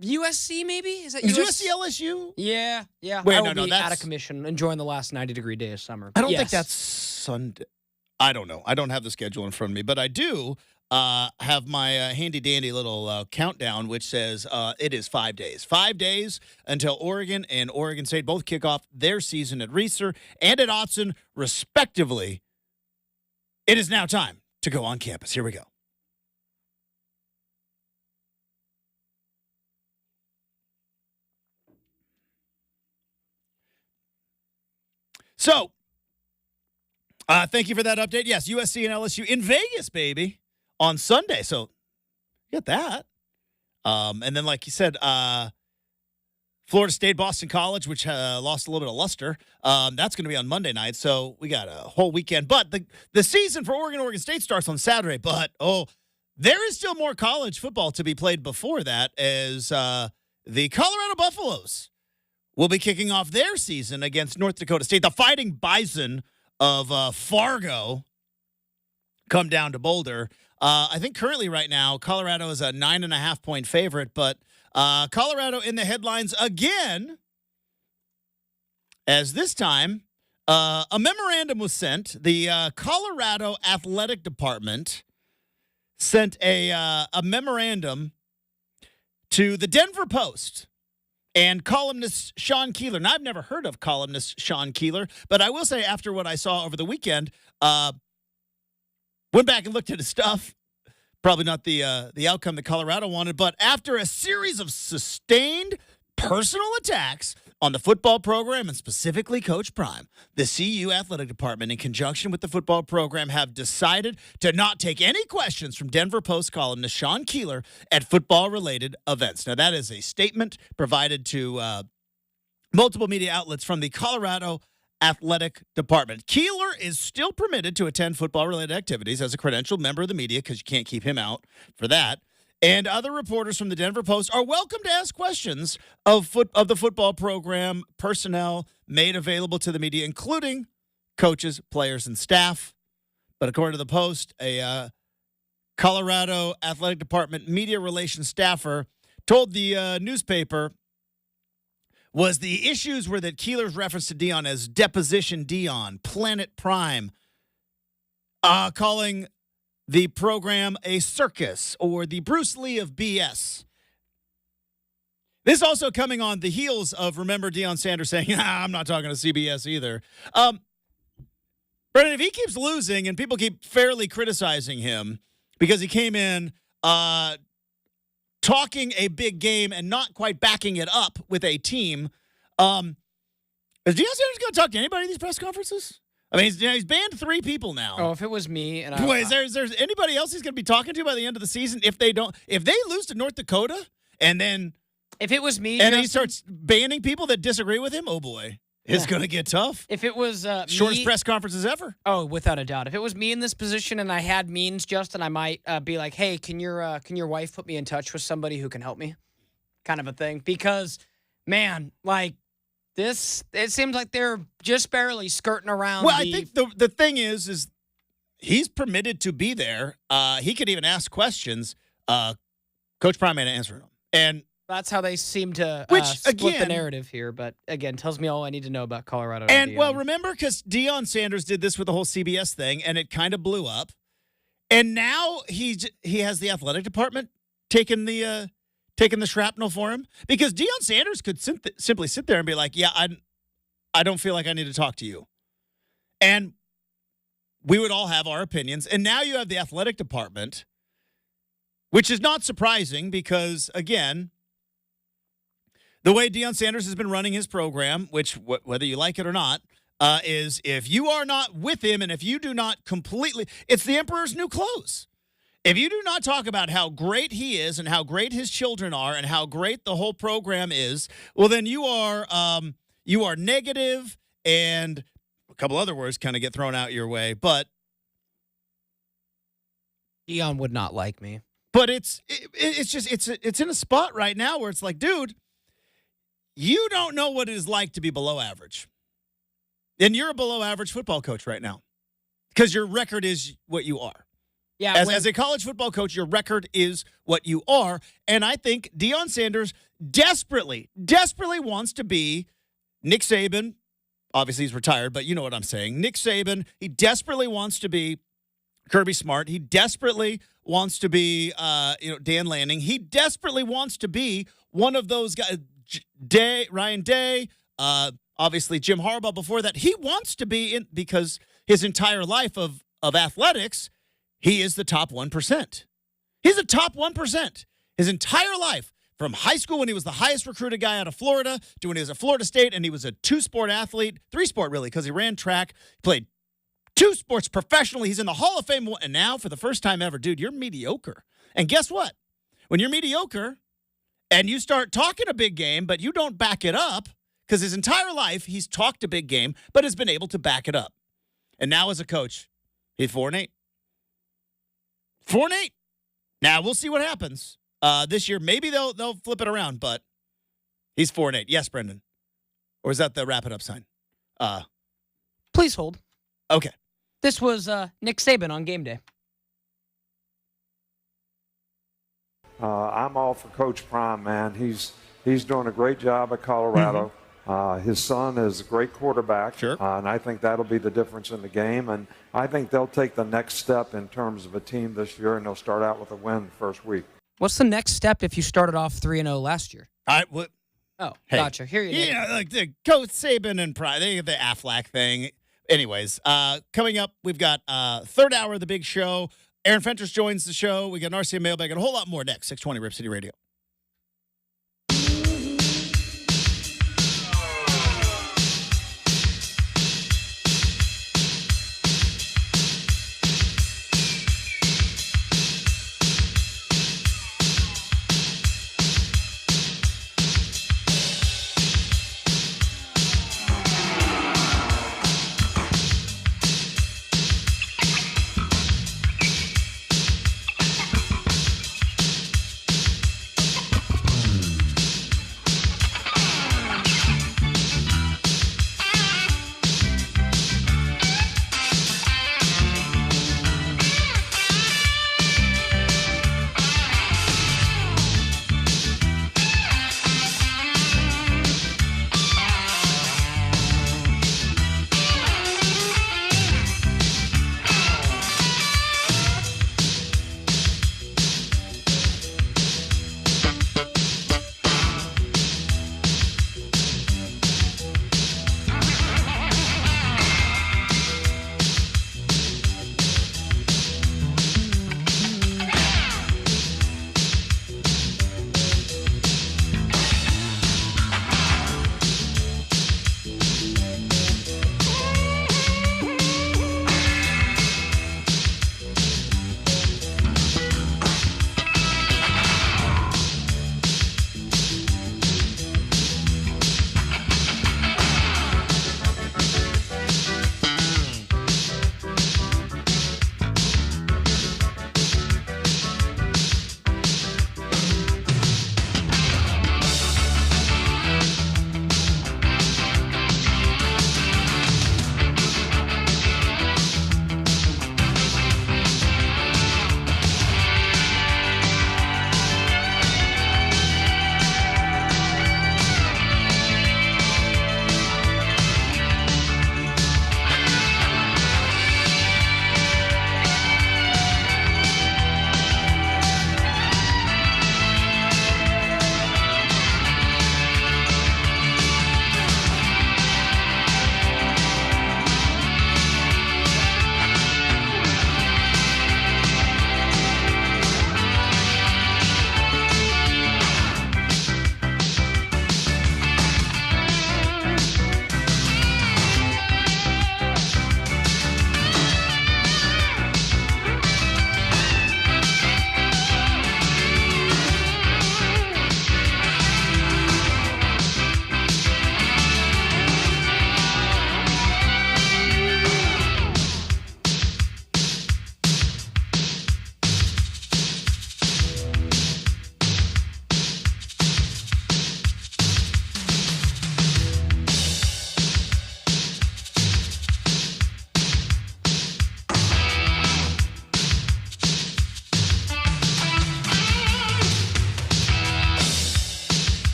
USC maybe? Is that Is USC? USC LSU? Yeah. Wait, I will be that's out of commission, enjoying the last 90-degree day of summer. I don't think that's Sunday. I don't know. I don't have the schedule in front of me, but I do have my handy-dandy little countdown, which says it is 5 days. 5 days until Oregon and Oregon State both kick off their season at Reeser and at Autzen, respectively. It is now time to go on campus. Here we go. So, thank you for that update. Yes, USC and LSU in Vegas, baby, on Sunday. So, you got that. And then, like you said, Florida State, Boston College, which lost a little bit of luster. That's going to be on Monday night. So, we got a whole weekend. But the season for Oregon State starts on Saturday. But, there is still more college football to be played before that, as the Colorado Buffaloes will be kicking off their season against North Dakota State. The Fighting Bison of Fargo come down to Boulder. I think currently right now, Colorado is a 9.5-point favorite, but Colorado in the headlines again, as this time a memorandum was sent. The Colorado Athletic Department sent a memorandum to the Denver Post and columnist Sean Keeler. Now, I've never heard of columnist Sean Keeler, but I will say after what I saw over the weekend, went back and looked at his stuff. Probably not the outcome that Colorado wanted, but after a series of sustained personal attacks on the football program and specifically Coach Prime, the CU Athletic Department, in conjunction with the football program, have decided to not take any questions from Denver Post columnist Sean Keeler at football-related events. Now, that is a statement provided to multiple media outlets from the Colorado Athletic Department. Keeler is still permitted to attend football-related activities as a credentialed member of the media, because you can't keep him out for that. And other reporters from the Denver Post are welcome to ask questions of the football program personnel made available to the media, including coaches, players, and staff. But according to the Post, a Colorado Athletic Department media relations staffer told the newspaper was the issues were that Keeler's reference to Dion as Deposition Dion, Planet Prime, calling the program a circus or the Bruce Lee of BS. This also coming on the heels of, remember, Deion Sanders saying, I'm not talking to CBS either. Brenden, if he keeps losing and people keep fairly criticizing him because he came in talking a big game and not quite backing it up with a team, is Deion Sanders going to talk to anybody in these press conferences? I mean, he's banned 3 people now. Oh, if it was me and Wait, is there anybody else he's going to be talking to by the end of the season if they lose to North Dakota and then if it was me and then he starts banning people that disagree with him? Oh boy, it's going to get tough. If it was shortest press conferences ever. Oh, without a doubt. If it was me in this position and I had means, Justin, I might be like, "Hey, can your wife put me in touch with somebody who can help me?" kind of a thing because, man, like this, it seems like they're just barely skirting around. Well, I think the thing is he's permitted to be there. He could even ask questions. Coach Prime ain't answering them. And that's how they seem to split the narrative here. But again, tells me all I need to know about Colorado. And well, remember, because Deion Sanders did this with the whole CBS thing, and it kind of blew up. And now he has the athletic department taking the shrapnel for him, because Deion Sanders could simply sit there and be like, "Yeah, I don't feel like I need to talk to you," and we would all have our opinions. And now you have the athletic department, which is not surprising because, again, the way Deion Sanders has been running his program, which whether you like it or not, is if you are not with him and if you do not completely, it's the emperor's new clothes. If you do not talk about how great he is and how great his children are and how great the whole program is, well, then you are negative, and a couple other words kind of get thrown out your way. But Deion would not like me. But it's in a spot right now where it's like, dude, you don't know what it is like to be below average. And you're a below average football coach right now because your record is what you are. Yeah. As a college football coach, your record is what you are. And I think Deion Sanders desperately wants to be Nick Saban. Obviously, he's retired, but you know what I'm saying. Nick Saban, he desperately wants to be Kirby Smart. He desperately wants to be Dan Lanning. He desperately wants to be one of those guys. Ryan Day, obviously Jim Harbaugh before that. He wants to be in because his entire life of athletics, he is the top 1%. He's the top 1%. His entire life, from high school when he was the highest recruited guy out of Florida to when he was at Florida State and he was a 2-sport athlete, 3-sport really, because he ran track, played 2 sports professionally. He's in the Hall of Fame. And now, for the first time ever, dude, you're mediocre. And guess what? When you're mediocre and you start talking a big game, but you don't back it up, because his entire life he's talked a big game, but has been able to back it up. And now as a coach, he's 4-8. 4-8. Now, we'll see what happens this year. Maybe they'll flip it around, but he's 4-8. Yes, Brenden. Or is that the wrap it up sign? Please hold. Okay. This was Nick Saban on game day. I'm all for Coach Prime, man. He's doing a great job at Colorado. Mm-hmm. His son is a great quarterback. Sure. And I think that'll be the difference in the game. And I think they'll take the next step in terms of a team this year, and they'll start out with a win the first week. What's the next step if you started off 3-0 last year? Oh, hey, gotcha. Here you go. Yeah, like the Coach Saban and Prime, they have the Aflac thing. Anyways, coming up, we've got third hour of the big show. Aaron Fentress joins the show. We got an RCA mailbag and a whole lot more next. 620 Rip City Radio.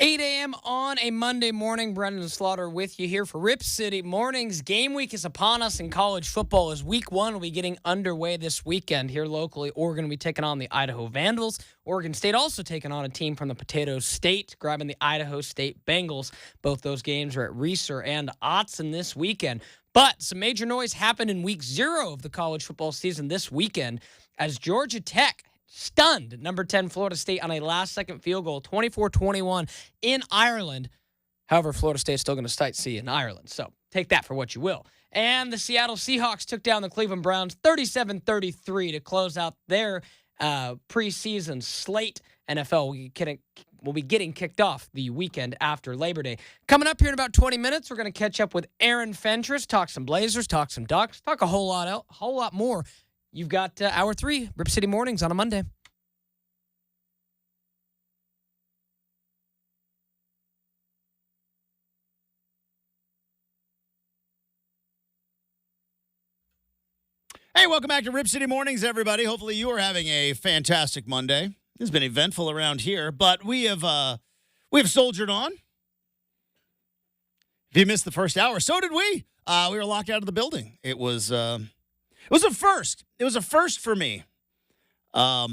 8 a.m. on a Monday morning. Brenden Slaughter with you here for Rip City Mornings. Game week is upon us in college football as week one will be getting underway this weekend here locally. Oregon will be taking on the Idaho Vandals. Oregon State also taking on a team from the Potato State, grabbing the Idaho State Bengals. Both those games are at Reeser and Autzen this weekend. But some major noise happened in week 0 of the college football season this weekend as Georgia Tech stunned number 10 Florida State on a last-second field goal, 24-21 in Ireland. However, Florida State's still going to sightsee in Ireland, so take that for what you will. And the Seattle Seahawks took down the Cleveland Browns 37-33 to close out their preseason slate. NFL will be getting kicked off the weekend after Labor Day. Coming up here in about 20 minutes, we're going to catch up with Aaron Fentress, talk some Blazers, talk some Ducks, talk a whole lot more. You've got Hour 3, Rip City Mornings on a Monday. Hey, welcome back to Rip City Mornings, everybody. Hopefully you are having a fantastic Monday. It's been eventful around here, but we have soldiered on. If you missed the first hour, so did we. We were locked out of the building. It was a first. It was a first for me. Now,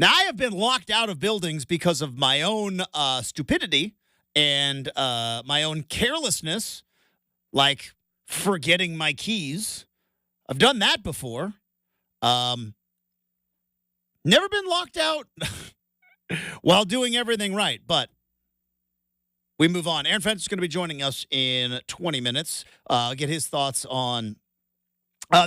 I have been locked out of buildings because of my own stupidity and my own carelessness, like forgetting my keys. I've done that before. Never been locked out while doing everything right, but we move on. Aaron Fentress is going to be joining us in 20 minutes. Get his thoughts on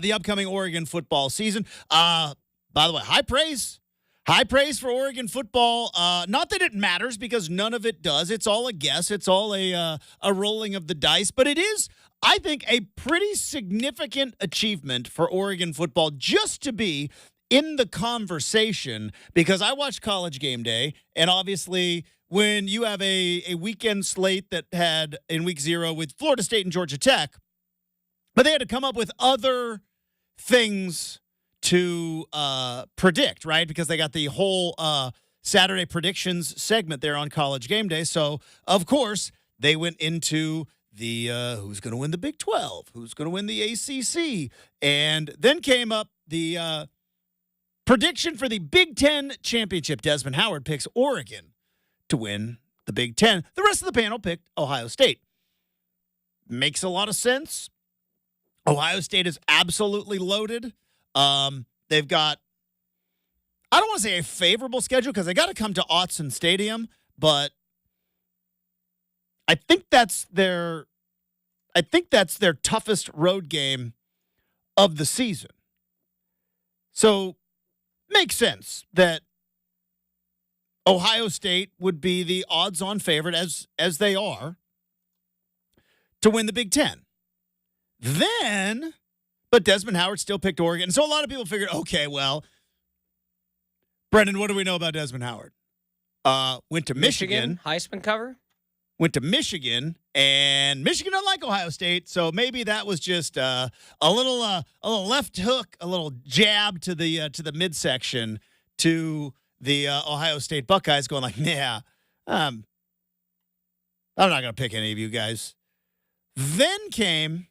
the upcoming Oregon football season. By the way, high praise. High praise for Oregon football. Not that it matters because none of it does. It's all a guess. It's all a rolling of the dice. But it is, I think, a pretty significant achievement for Oregon football just to be in the conversation because I watched College Game Day, and obviously when you have a weekend slate that had in week 0 with Florida State and Georgia Tech, but they had to come up with other things to predict, right? Because they got the whole Saturday predictions segment there on College Game Day. So, of course, they went into the who's going to win the Big 12, who's going to win the ACC, and then came up the prediction for the Big Ten championship. Desmond Howard picks Oregon to win the Big Ten. The rest of the panel picked Ohio State. Makes a lot of sense. Ohio State is absolutely loaded. They've got, I don't want to say a favorable schedule because they got to come to Autzen Stadium, but I think that's their toughest road game of the season. So makes sense that Ohio State would be the odds-on favorite as they are to win the Big Ten. Then, but Desmond Howard still picked Oregon. So a lot of people figured, okay, well, Brenden, what do we know about Desmond Howard? Went to Michigan. Heisman cover. Went to Michigan, and Michigan doesn't like Ohio State, so maybe that was just a little left hook, a little jab to the midsection to the Ohio State Buckeyes, going like, yeah, I'm not going to pick any of you guys. Then came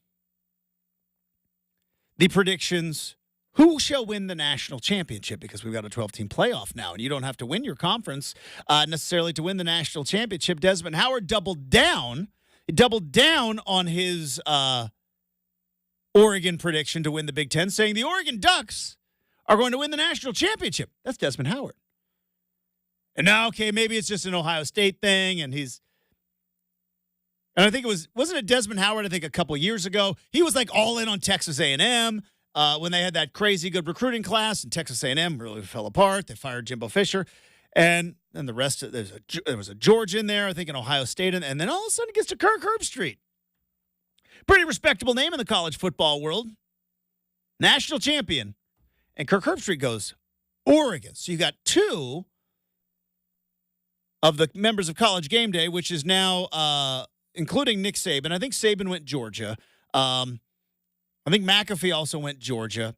the predictions. Who shall win the national championship? Because we've got a 12-team playoff now, and you don't have to win your conference necessarily to win the national championship. Desmond Howard doubled down. He doubled down on his Oregon prediction to win the Big Ten, saying the Oregon Ducks are going to win the national championship. That's Desmond Howard. And now, okay, maybe it's just an Ohio State thing, and I think wasn't it Desmond Howard, I think a couple years ago, he was like all in on Texas A&M. When they had that crazy good recruiting class, and Texas A&M really fell apart. They fired Jimbo Fisher, and then the rest of there was a Georgia in there, I think an Ohio State, and then all of a sudden it gets to Kirk Herbstreit. Pretty respectable name in the college football world, national champion, and Kirk Herbstreit goes Oregon. So you got two of the members of College Game Day, which is now including Nick Saban. I think Saban went Georgia. I think McAfee also went Georgia.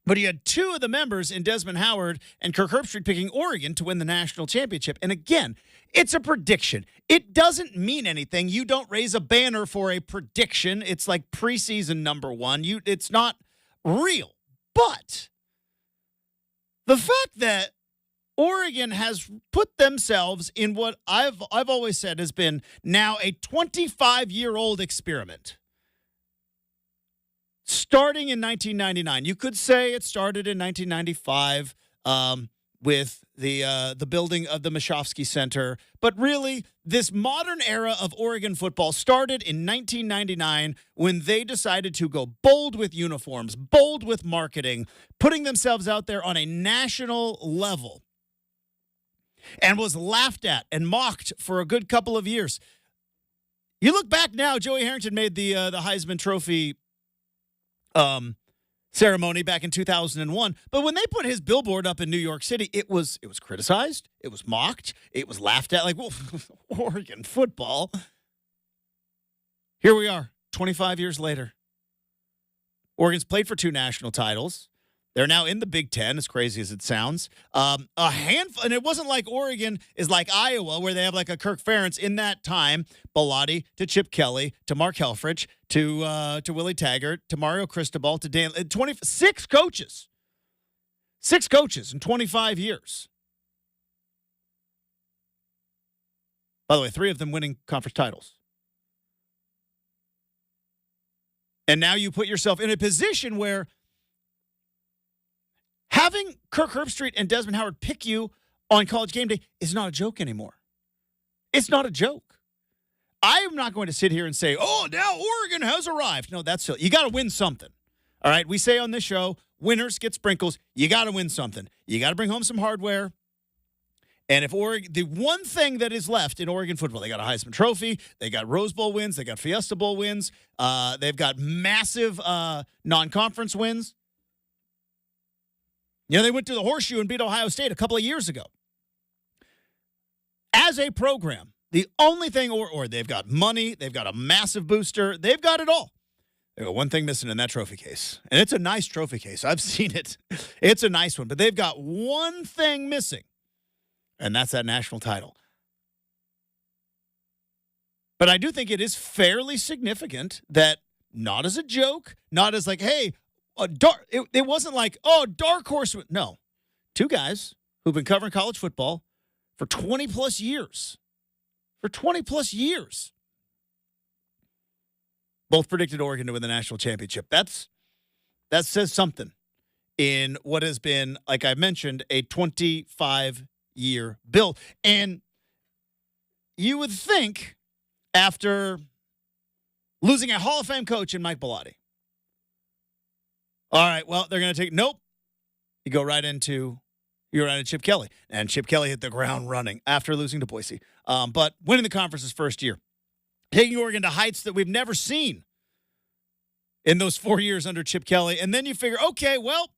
But you had two of the members in Desmond Howard and Kirk Herbstreit picking Oregon to win the national championship. And again, it's a prediction. It doesn't mean anything. You don't raise a banner for a prediction. It's like preseason number one. It's not real. But the fact that Oregon has put themselves in what I've always said has been now a 25-year-old experiment. Starting in 1999, you could say it started in 1995 with the building of the Mashofsky Center. But really, this modern era of Oregon football started in 1999 when they decided to go bold with uniforms, bold with marketing, putting themselves out there on a national level, and was laughed at and mocked for a good couple of years. You look back now, Joey Harrington made the Heisman Trophy ceremony back in 2001. But when they put his billboard up in New York City, it was criticized, it was mocked, it was laughed at. Like, well, Oregon football. Here we are, 25 years later. Oregon's played for 2 national titles. They're now in the Big Ten, as crazy as it sounds. A handful, and it wasn't like Oregon is like Iowa, where they have like a Kirk Ferentz in that time. Bellotti to Chip Kelly to Mark Helfrich to Willie Taggart to Mario Cristobal to Dan. 26 coaches. 6 coaches in 25 years. By the way, 3 of them winning conference titles. And now you put yourself in a position where having Kirk Herbstreit and Desmond Howard pick you on College Game Day is not a joke anymore. It's not a joke. I'm not going to sit here and say, oh, now Oregon has arrived. No, that's silly. You got to win something. All right, we say on this show, winners get sprinkles. You got to win something. You got to bring home some hardware. And if Oregon, the one thing that is left in Oregon football, they got a Heisman Trophy, they got Rose Bowl wins, they got Fiesta Bowl wins, they've got massive non-conference wins. You know, they went to the Horseshoe and beat Ohio State a couple of years ago. As a program, the only thing, or they've got money, they've got a massive booster, they've got it all. They've got one thing missing in that trophy case. And it's a nice trophy case. I've seen it. It's a nice one. But they've got one thing missing, and that's that national title. But I do think it is fairly significant that, not as a joke, not as like, hey, it wasn't like, oh, dark horse. No. 2 guys who've been covering college football for 20-plus years. For 20-plus years. Both predicted Oregon to win the national championship. That says something in what has been, like I mentioned, a 25-year build. And you would think after losing a Hall of Fame coach in Mike Bellotti, all right, well, they're going to take, nope. You go right into Chip Kelly. And Chip Kelly hit the ground running after losing to Boise. But winning the conference his first year. Taking Oregon to heights that we've never seen in those 4 years under Chip Kelly. And then you figure, okay, well,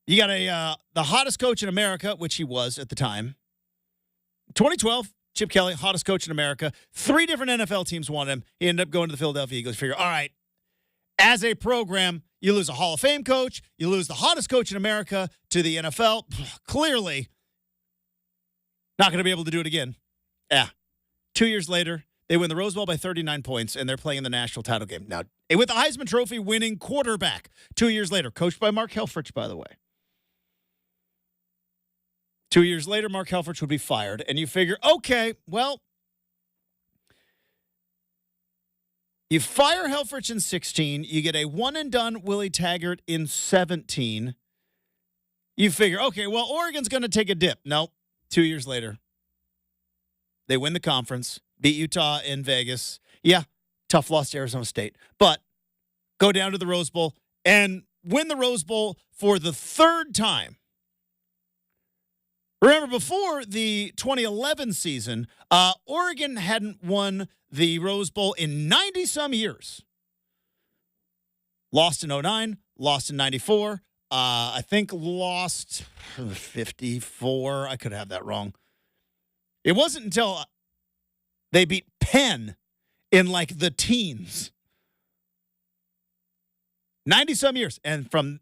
you got the hottest coach in America, which he was at the time. 2012. Chip Kelly, hottest coach in America. 3 different NFL teams wanted him. He ended up going to the Philadelphia Eagles. Figure, all right, as a program, you lose a Hall of Fame coach. You lose the hottest coach in America to the NFL. Clearly, not going to be able to do it again. Yeah. 2 years later, they win the Rose Bowl by 39 points, and they're playing in the national title game. Now, with the Heisman Trophy winning quarterback 2 years later, coached by Mark Helfrich, by the way. 2 years later, Mark Helfrich would be fired. And you figure, okay, well, you fire Helfrich in 16. You get a one-and-done Willie Taggart in 17. You figure, okay, well, Oregon's going to take a dip. No, 2 years later, they win the conference, beat Utah in Vegas. Yeah, tough loss to Arizona State. But go down to the Rose Bowl and win the Rose Bowl for the 3rd time. Remember, before the 2011 season, Oregon hadn't won the Rose Bowl in 90-some years. Lost in 09, lost in 94. I think lost 54. I could have that wrong. It wasn't until they beat Penn in, like, the teens 90-some years. And from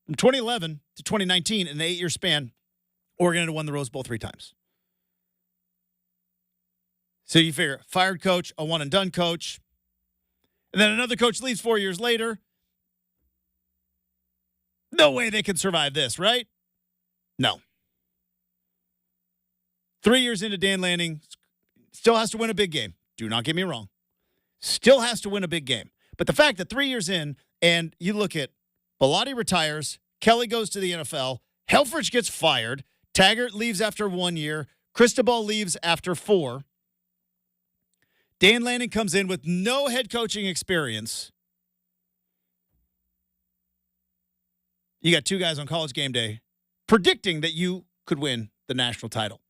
2011 to 2019, in an 8-year span, Oregon had won the Rose Bowl 3 times. So you figure, fired coach, a one-and-done coach, and then another coach leaves 4 years later. No way they can survive this, right? No. 3 years into Dan Lanning, still has to win a big game. Do not get me wrong. Still has to win a big game. But the fact that 3 years in, and you look at Bellotti retires, Kelly goes to the NFL, Helfrich gets fired, Taggart leaves after 1 year, Cristobal leaves after 4. Dan Lanning comes in with no head coaching experience. You got 2 guys on College Game Day predicting that you could win the national title.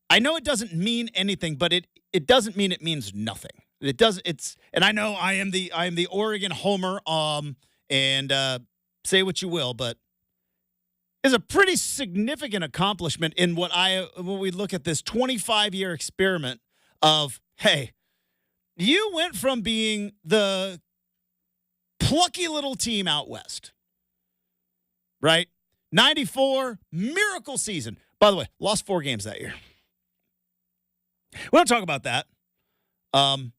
I know it doesn't mean anything, but it doesn't mean it means nothing. It does. And I know I am the Oregon homer. And say what you will, but it's a pretty significant accomplishment in when we look at this 25-year experiment of, hey, you went from being the plucky little team out west, right? 94, miracle season. By the way, lost 4 games that year. We don't talk about that. And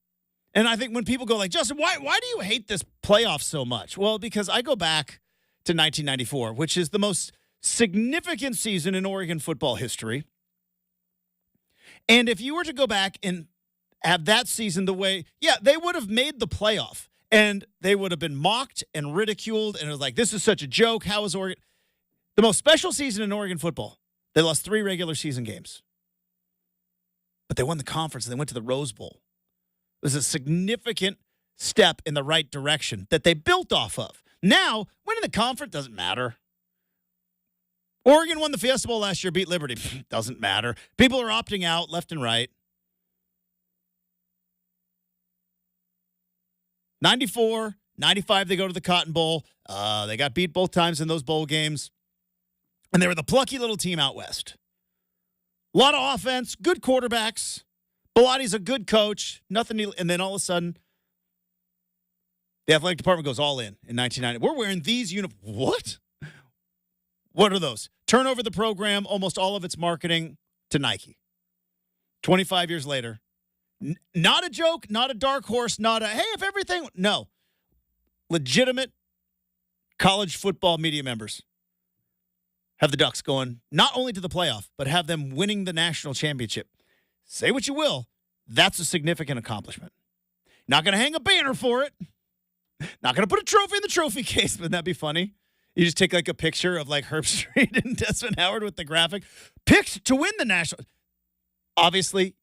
I think when people go like, Justin, why do you hate this playoff so much? Well, because I go back to 1994, which is the most significant season in Oregon football history. And if you were to go back and have that season the way, they would have made the playoff. And they would have been mocked and ridiculed. And it was like, this is such a joke. How is Oregon? The most special season in Oregon football. They lost 3 regular season games. But they won the conference and they went to the Rose Bowl. It was a significant step in the right direction that they built off of. Now, winning the conference doesn't matter. Oregon won the Fiesta Bowl last year, beat Liberty. Doesn't matter. People are opting out left and right. 94, 95, they go to the Cotton Bowl. They got beat both times in those bowl games. And they were the plucky little team out west. A lot of offense, good quarterbacks. Bellotti's a good coach. And then all of a sudden, the athletic department goes all in 1990. We're wearing these uniforms. What? What are those? Turn over the program, almost all of its marketing to Nike. 25 years later. Not a joke, not a dark horse, not a, hey, if everything. No. Legitimate college football media members have the Ducks going not only to the playoff, but have them winning the national championship. Say what you will, that's a significant accomplishment. Not going to hang a banner for it. Not going to put a trophy in the trophy case. Wouldn't that be funny? You just take like a picture of like Herb Street and Desmond Howard with the graphic. Picked to win the national. Obviously,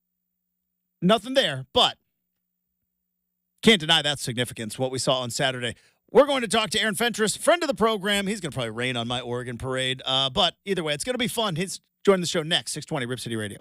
nothing there, but can't deny that significance, what we saw on Saturday. We're going to talk to Aaron Fentress, friend of the program. He's going to probably rain on my Oregon parade. But either way, it's going to be fun. He's joining the show next, 620 Rip City Radio.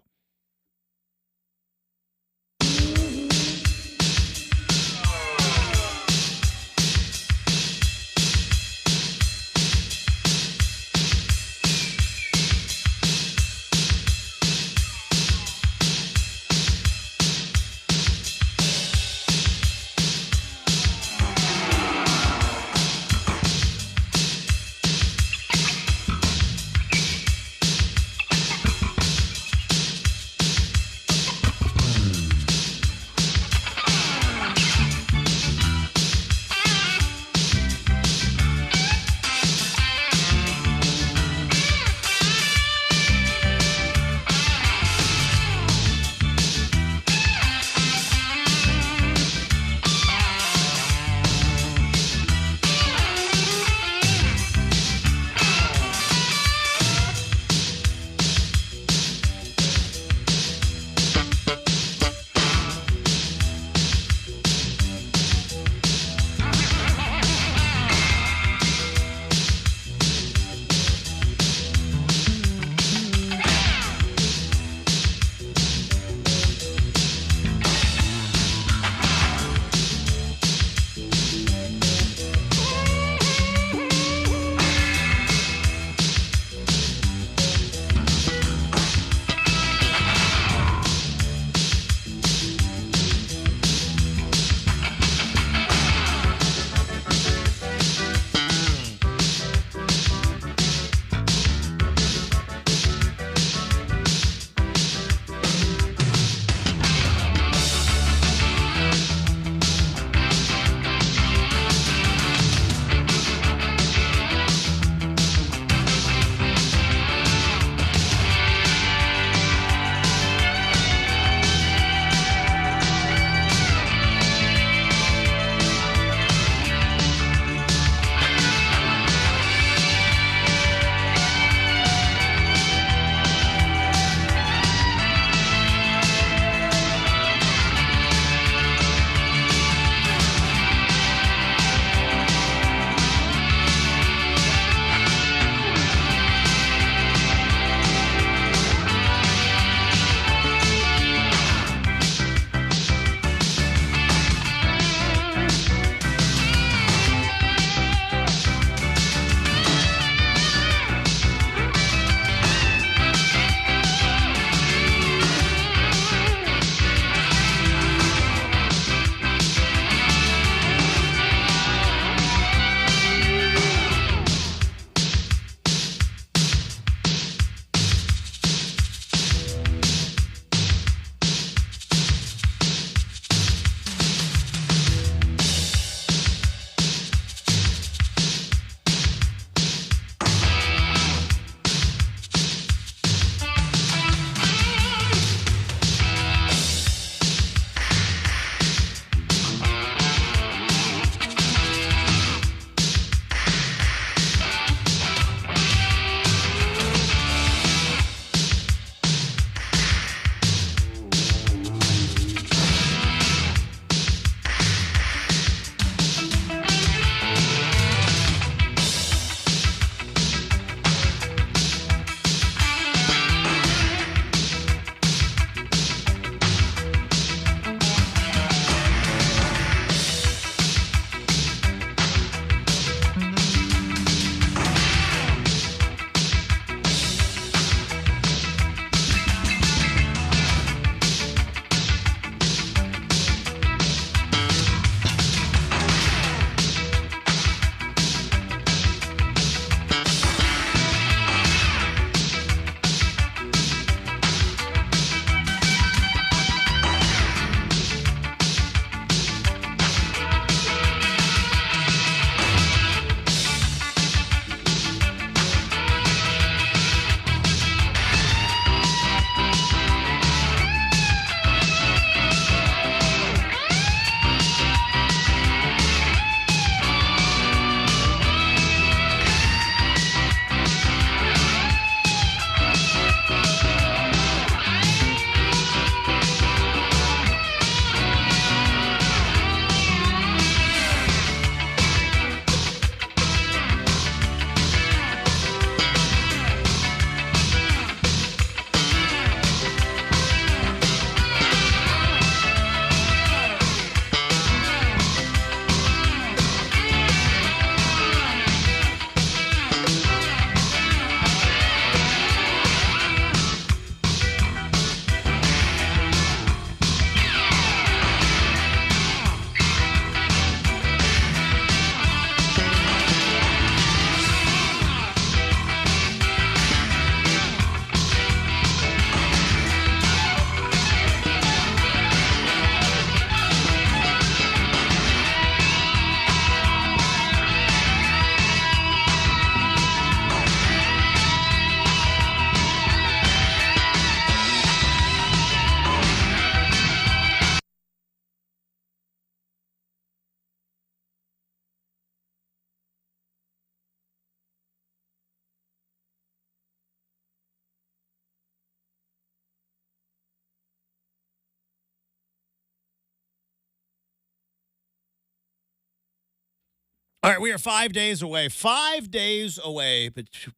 All right, we are 5 days away. 5 days away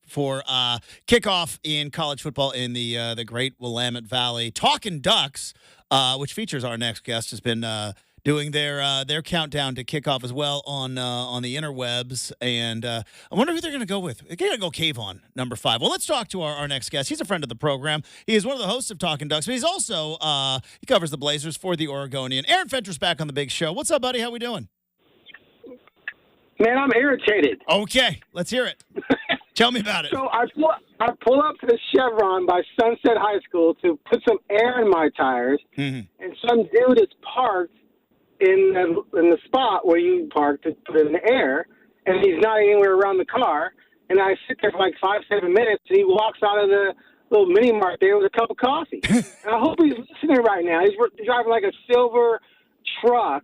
for kickoff in college football in the great Willamette Valley. Talking Ducks, which features our next guest, has been doing their countdown to kickoff as well on the interwebs. And I wonder who they're going to go with. They're going to go Cave on number 5. Well, let's talk to our next guest. He's a friend of the program. He is one of the hosts of Talking Ducks, but he's also he covers the Blazers for the Oregonian. Aaron Fentress back on the big show. What's up, buddy? How we doing? Man, I'm irritated. Okay, let's hear it. Tell me about it. So I pull up to the Chevron by Sunset High School to put some air in my tires, and some dude is parked in the spot where you park to put it in the air, and he's not anywhere around the car. And I sit there for like 5-7 minutes, and he walks out of the little mini mart there with a cup of coffee. And I hope he's listening right now. He's driving like a silver truck.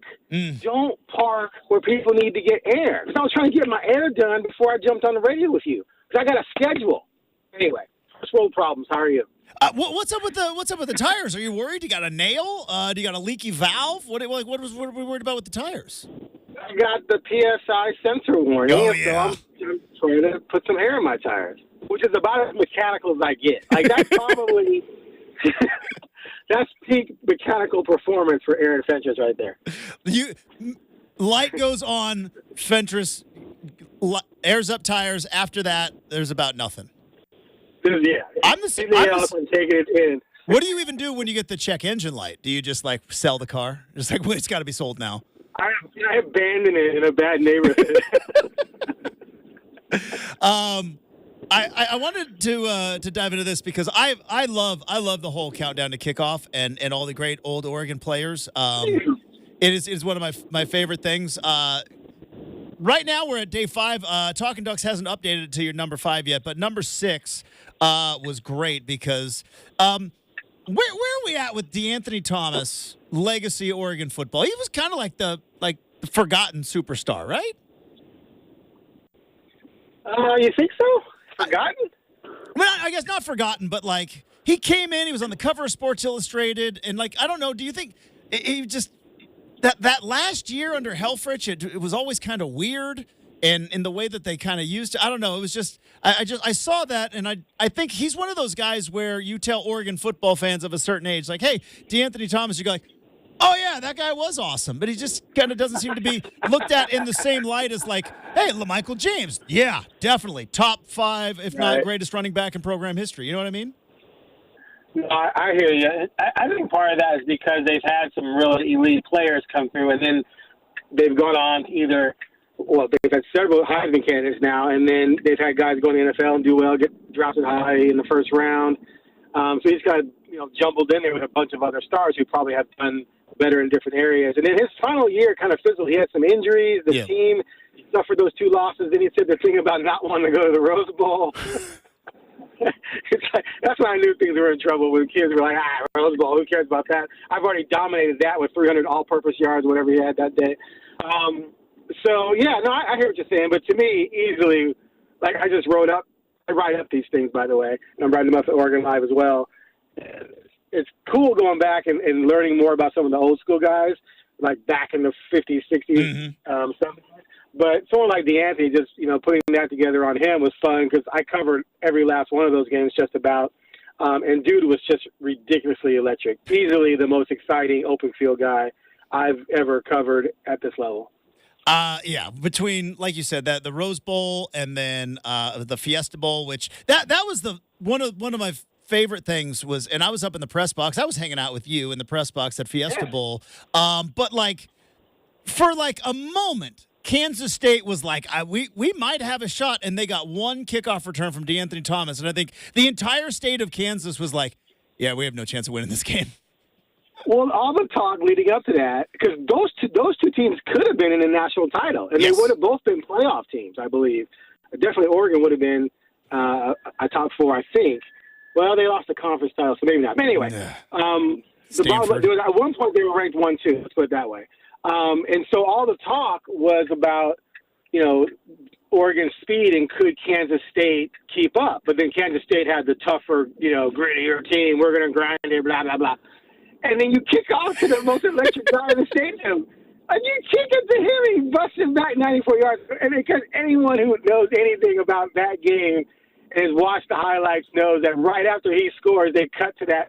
Don't park where people need to get air. Because I was trying to get my air done before I jumped on the radio with you. Because I got a schedule. Anyway, first world problems. How are you? What's up with the tires? Are you worried? You got a nail? Do you got a leaky valve? What are we worried about with the tires? I got the PSI sensor warning. Oh, yeah. So I'm trying to put some air in my tires, which is about as mechanical as I get. Like, that's probably... That's peak mechanical performance for Aaron Fentress right there. Light goes on, Fentress airs up tires. After that, there's about nothing. Yeah. I'm the same. Taking it in. What do you even do when you get the check engine light? Do you just like sell the car? Just like, well, it's got to be sold now. I abandoned it in a bad neighborhood. I wanted to dive into this because I love the whole countdown to kickoff and all the great old Oregon players. It is one of my favorite things. Right now we're at day 5. Talking Ducks hasn't updated it to your number 5 yet, but number 6 was great because where are we at with DeAnthony Thomas, legacy Oregon football? He was kind of like the forgotten superstar, right? You think so? Forgotten? Well, I guess not forgotten, but like he came in, he was on the cover of Sports Illustrated, and like I don't know, do you think he just that last year under Helfrich, it was always kind of weird, and in the way that they kind of used it, I don't know, it was just I saw that, and I think he's one of those guys where you tell Oregon football fans of a certain age, like, hey, DeAnthony Thomas, you go like, oh, yeah, that guy was awesome. But he just kind of doesn't seem to be looked at in the same light as like, hey, LaMichael James. Yeah, definitely. Top 5, if not greatest running back in program history. You know what I mean? I hear you. I think part of that is because they've had some really elite players come through, and then they've gone on to they've had several Heisman candidates now, and then they've had guys go to the NFL and do well, get drafted high in the first round. So he's got jumbled in there with a bunch of other stars who probably have done better in different areas. And then his final year kind of fizzled. He had some injuries. The team suffered those 2 losses. Then he said the thing about not wanting to go to the Rose Bowl. That's when I knew things were in trouble when kids were like, Rose Bowl, who cares about that? I've already dominated that with 300 all-purpose yards, whatever he had that day. I hear what you're saying. But to me, easily, like I just I write up these things, by the way, and I'm writing them up at Oregon Live as well. It's cool going back and learning more about some of the old school guys, like back in the 50s, 60s, 70s. But someone like DeAnthony, just putting that together on him was fun because I covered every last one of those games just about. And dude was just ridiculously electric. Easily the most exciting open field guy I've ever covered at this level. Between, like you said, the Rose Bowl and then the Fiesta Bowl, which that was the one of my favorite things was, and I was up in the press box. I was hanging out with you in the press box at Fiesta Bowl. But like for like a moment, Kansas State was like, we might have a shot, and they got one kickoff return from DeAnthony Thomas, and I think the entire state of Kansas was like, yeah, we have no chance of winning this game. Well, all the talk leading up to that, because those two teams could have been in a national title, and they would have both been playoff teams, I believe. Definitely Oregon would have been a top 4, I think. Well, they lost the conference title, so maybe not. But anyway, at one point they were ranked 1-2. Let's put it that way. And so all the talk was about, Oregon's speed and could Kansas State keep up. But then Kansas State had the tougher, grittier team. We're going to grind it, blah, blah, blah. And then you kick off to the most electric guy in the stadium. You can't get to him. He busted back 94 yards. And because anyone who knows anything about that game and has watched the highlights knows that right after he scores, they cut to the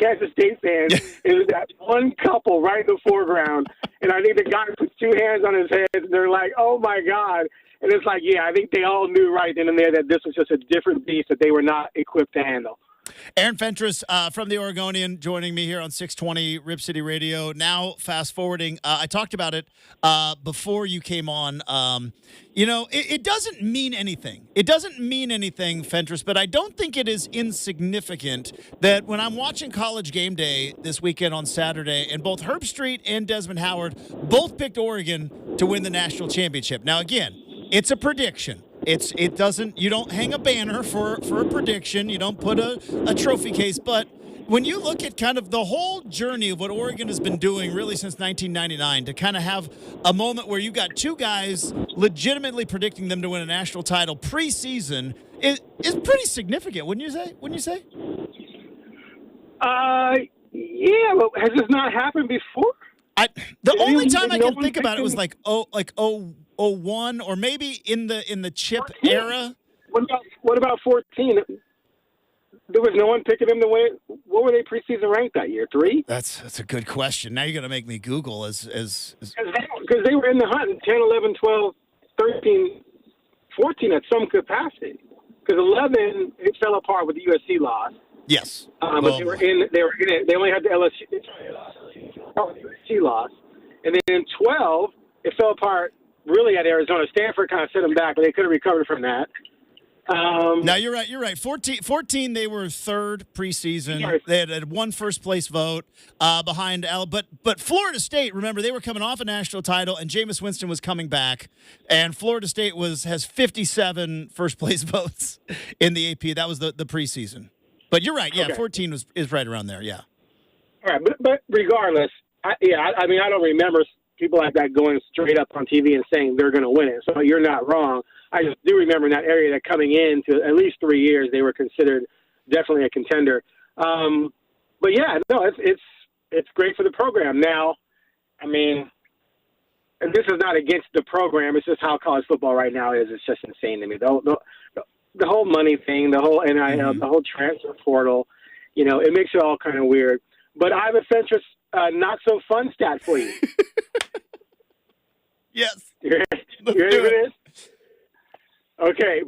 Kansas State fans. It was that one couple right in the foreground. And I think the guy puts two hands on his head, and they're like, oh, my God. And it's like, yeah, I think they all knew right then and there that this was just a different beast that they were not equipped to handle. Aaron Fentress from the Oregonian joining me here on 620 Rip City Radio. Now, fast forwarding, I talked about it before you came on. It doesn't mean anything. It doesn't mean anything, Fentress, but I don't think it is insignificant that when I'm watching College Game Day this weekend on Saturday, and both Herb Street and Desmond Howard both picked Oregon to win the national championship. Now, again, it's a prediction. You don't hang a banner for a prediction. You don't put a trophy case. But when you look at kind of the whole journey of what Oregon has been doing really since 1999, to kind of have a moment where you got two guys legitimately predicting them to win a national title preseason is pretty significant, wouldn't you say? Yeah, but has this not happened before? The only time I can think about it was like 01 or maybe in the chip 14. era. What about 14? There was no one picking them to win it. What were they preseason ranked that year? 3? That's a good question. Now you're going to make me Google because they were in the hunt in 10, 11, 12, 13, 14 at some capacity. Because 11 it fell apart with the USC loss. Yes. But they were in it. They only had the LSU loss. And then in 12 it fell apart really at Arizona. Stanford kind of set them back, but they could have recovered from that. Now you're right. 14 they were third preseason. They had one first place vote behind but Florida State, remember, they were coming off a national title and Jameis Winston was coming back, and Florida State has 57 first place votes in the AP. That was the preseason. But you're right. Yeah, okay. 14 is right around there. Yeah. All right, but regardless, I don't remember people like that going straight up on TV and saying they're going to win it. So you're not wrong. I just do remember in that area that coming into at least 3 years, they were considered definitely a contender. But yeah, no, it's great for the program. Now, I mean, and this is not against the program. It's just how college football right now is. It's just insane to me. The whole money thing, the whole NIL, the whole transfer portal, it makes it all kind of weird. But I have a Fentress not so fun stat for you. Yes. You ready for this? Okay,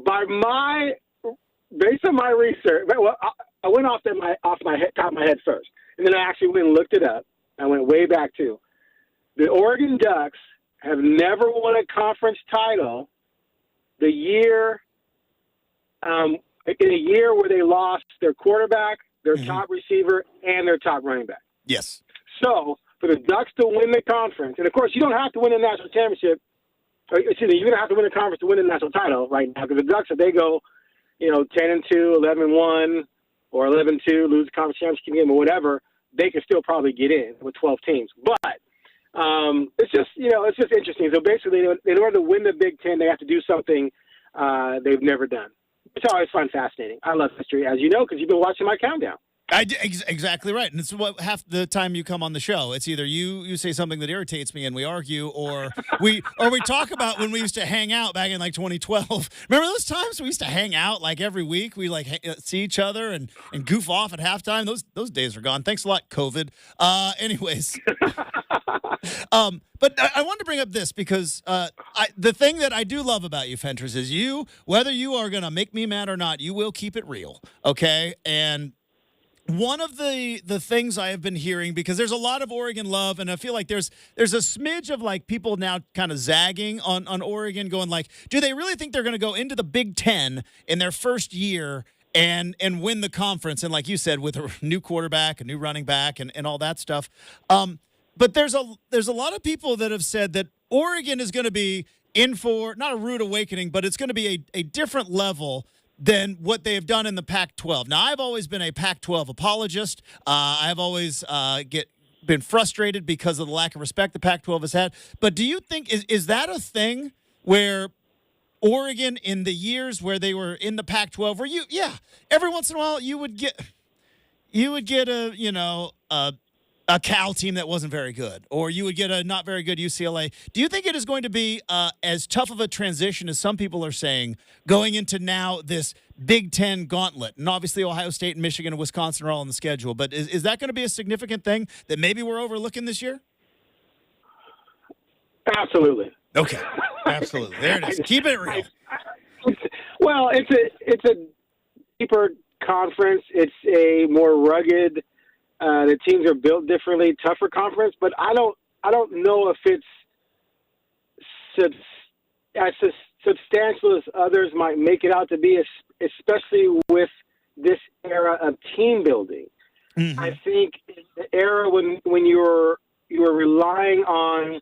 based on my research, well, I went off my head first, and then I actually went and looked it up. I went way back too. The Oregon Ducks have never won a conference title the year in a year where they lost their quarterback, their top receiver, and their top running back. Yes. So for the Ducks to win the conference, and of course you don't have to win a national championship. Excuse me, you're gonna have to win a conference to win a national title right now, because the Ducks, if they go, 10-2, 11-1, or 11-2, lose the conference championship game or whatever, they can still probably get in with 12 teams. But it's just interesting. So basically, in order to win the Big Ten, they have to do something they've never done. It's always fun, fascinating. I love history, as you know, because you've been watching my countdown. Exactly right, and it's what half the time you come on the show. It's either you say something that irritates me and we argue, or we talk about when we used to hang out back in like 2012. Remember those times we used to hang out like every week? We see each other and goof off at halftime. Those days are gone. Thanks a lot, COVID. Anyways, but I wanted to bring up this because the thing that I do love about you, Fentress, is whether you are going to make me mad or not, you will keep it real, okay? And one of the things I have been hearing, because there's a lot of Oregon love, and I feel like there's a smidge of like people now kind of zagging on Oregon, going like, do they really think they're going to go into the Big Ten in their first year and win the conference? And like you said, with a new quarterback, a new running back, and all that stuff. But there's a lot of people that have said that Oregon is going to be in for not a rude awakening, but it's going to be a different level than what they have done in the Pac-12. Now, I've always been a Pac-12 apologist. I've always been frustrated because of the lack of respect the Pac-12 has had. But do you think, is that a thing where Oregon, in the years where they were in the Pac-12, where every once in a while you would get a a Cal team that wasn't very good, or you would get a not very good UCLA. Do you think it is going to be as tough of a transition as some people are saying going into now this Big Ten gauntlet? And obviously Ohio State and Michigan and Wisconsin are all on the schedule, but is that going to be a significant thing that maybe we're overlooking this year? Absolutely. Okay. Absolutely. There it is. Keep it real. Well, it's a deeper conference. It's a more rugged. The teams are built differently, tougher conference. But I don't know if it's as substantial as others might make it out to be, especially with this era of team building. Mm-hmm. I think the era when you were relying on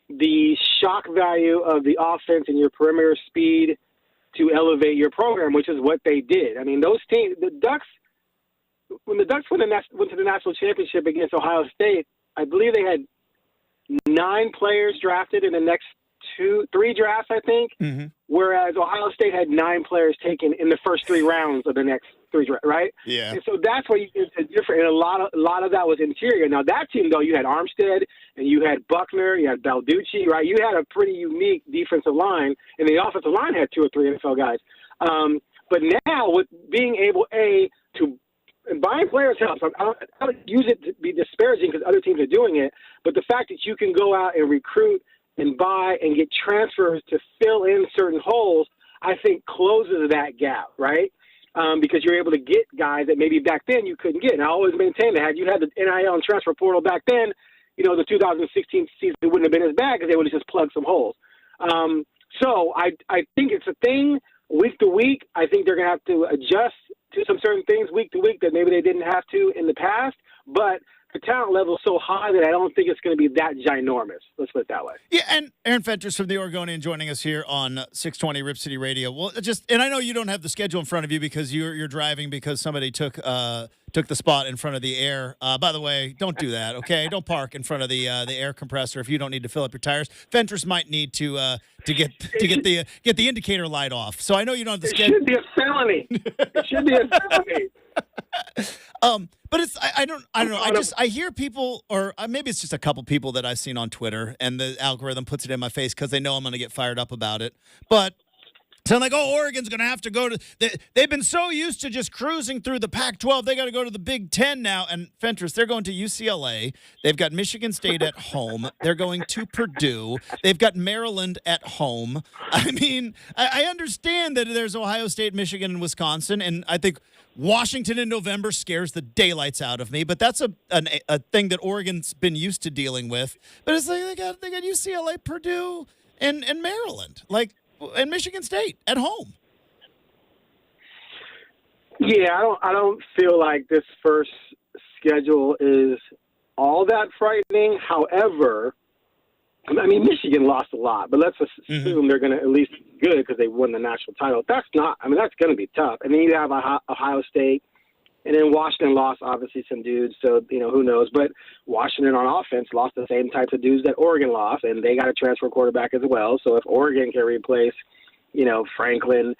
the shock value of the offense and your perimeter speed to elevate your program, which is what they did. I mean, those teams, when the Ducks went to the national championship against Ohio State, I believe they had 9 players drafted in the next 3 drafts, I think, mm-hmm. whereas Ohio State had 9 players taken in the first 3 rounds of the next 3 drafts, right? Yeah. And so that's why it's different, and a lot of that was interior. Now, that team, though, you had Armstead, and you had Buckner, you had Balducci, right? You had a pretty unique defensive line, and the offensive line had 2 or 3 NFL guys. But now, with being able, to and buying players helps. I don't use it to be disparaging because other teams are doing it, but the fact that you can go out and recruit and buy and get transfers to fill in certain holes, I think closes that gap, right? Because you're able to get guys that maybe back then you couldn't get. And I always maintain that had you had the NIL and transfer portal back then, the 2016 season wouldn't have been as bad because they would have just plugged some holes. So I think it's a thing week to week. I think they're going to have to adjust to some certain things week to week that maybe they didn't have to in the past. But the talent level is so high that I don't think it's going to be that ginormous. Let's put it that way. Yeah, and Aaron Fentress from the Oregonian joining us here on 620 Rip City Radio. Well, and I know you don't have the schedule in front of you because you're driving because somebody took the spot in front of the air. By the way, don't do that, okay? Don't park in front of the air compressor if you don't need to fill up your tires. Fentress might need to get the indicator light off. So I know you don't have the schedule. It should be a felony. It should be a felony. But I don't know. I hear people, or maybe it's just a couple people that I've seen on Twitter, and the algorithm puts it in my face because they know I'm going to get fired up about it. But sound like, Oregon's going to have to go to. They've been so used to just cruising through the Pac-12, they got to go to the Big Ten now. And Fentress, they're going to UCLA. They've got Michigan State at home. They're going to Purdue. They've got Maryland at home. I mean, I understand that there's Ohio State, Michigan, and Wisconsin, and I think Washington in November scares the daylights out of me, but that's a thing that Oregon's been used to dealing with. But it's like they got UCLA, Purdue, and Maryland, and Michigan State at home. Yeah, I don't feel like this first schedule is all that frightening. However, I mean, Michigan lost a lot, but let's assume they're going to at least be good because they won the national title. That's going to be tough. And then you have Ohio State, and then Washington lost, obviously, some dudes, so, who knows. But Washington on offense lost the same types of dudes that Oregon lost, and they got a transfer quarterback as well. So if Oregon can replace, Franklin,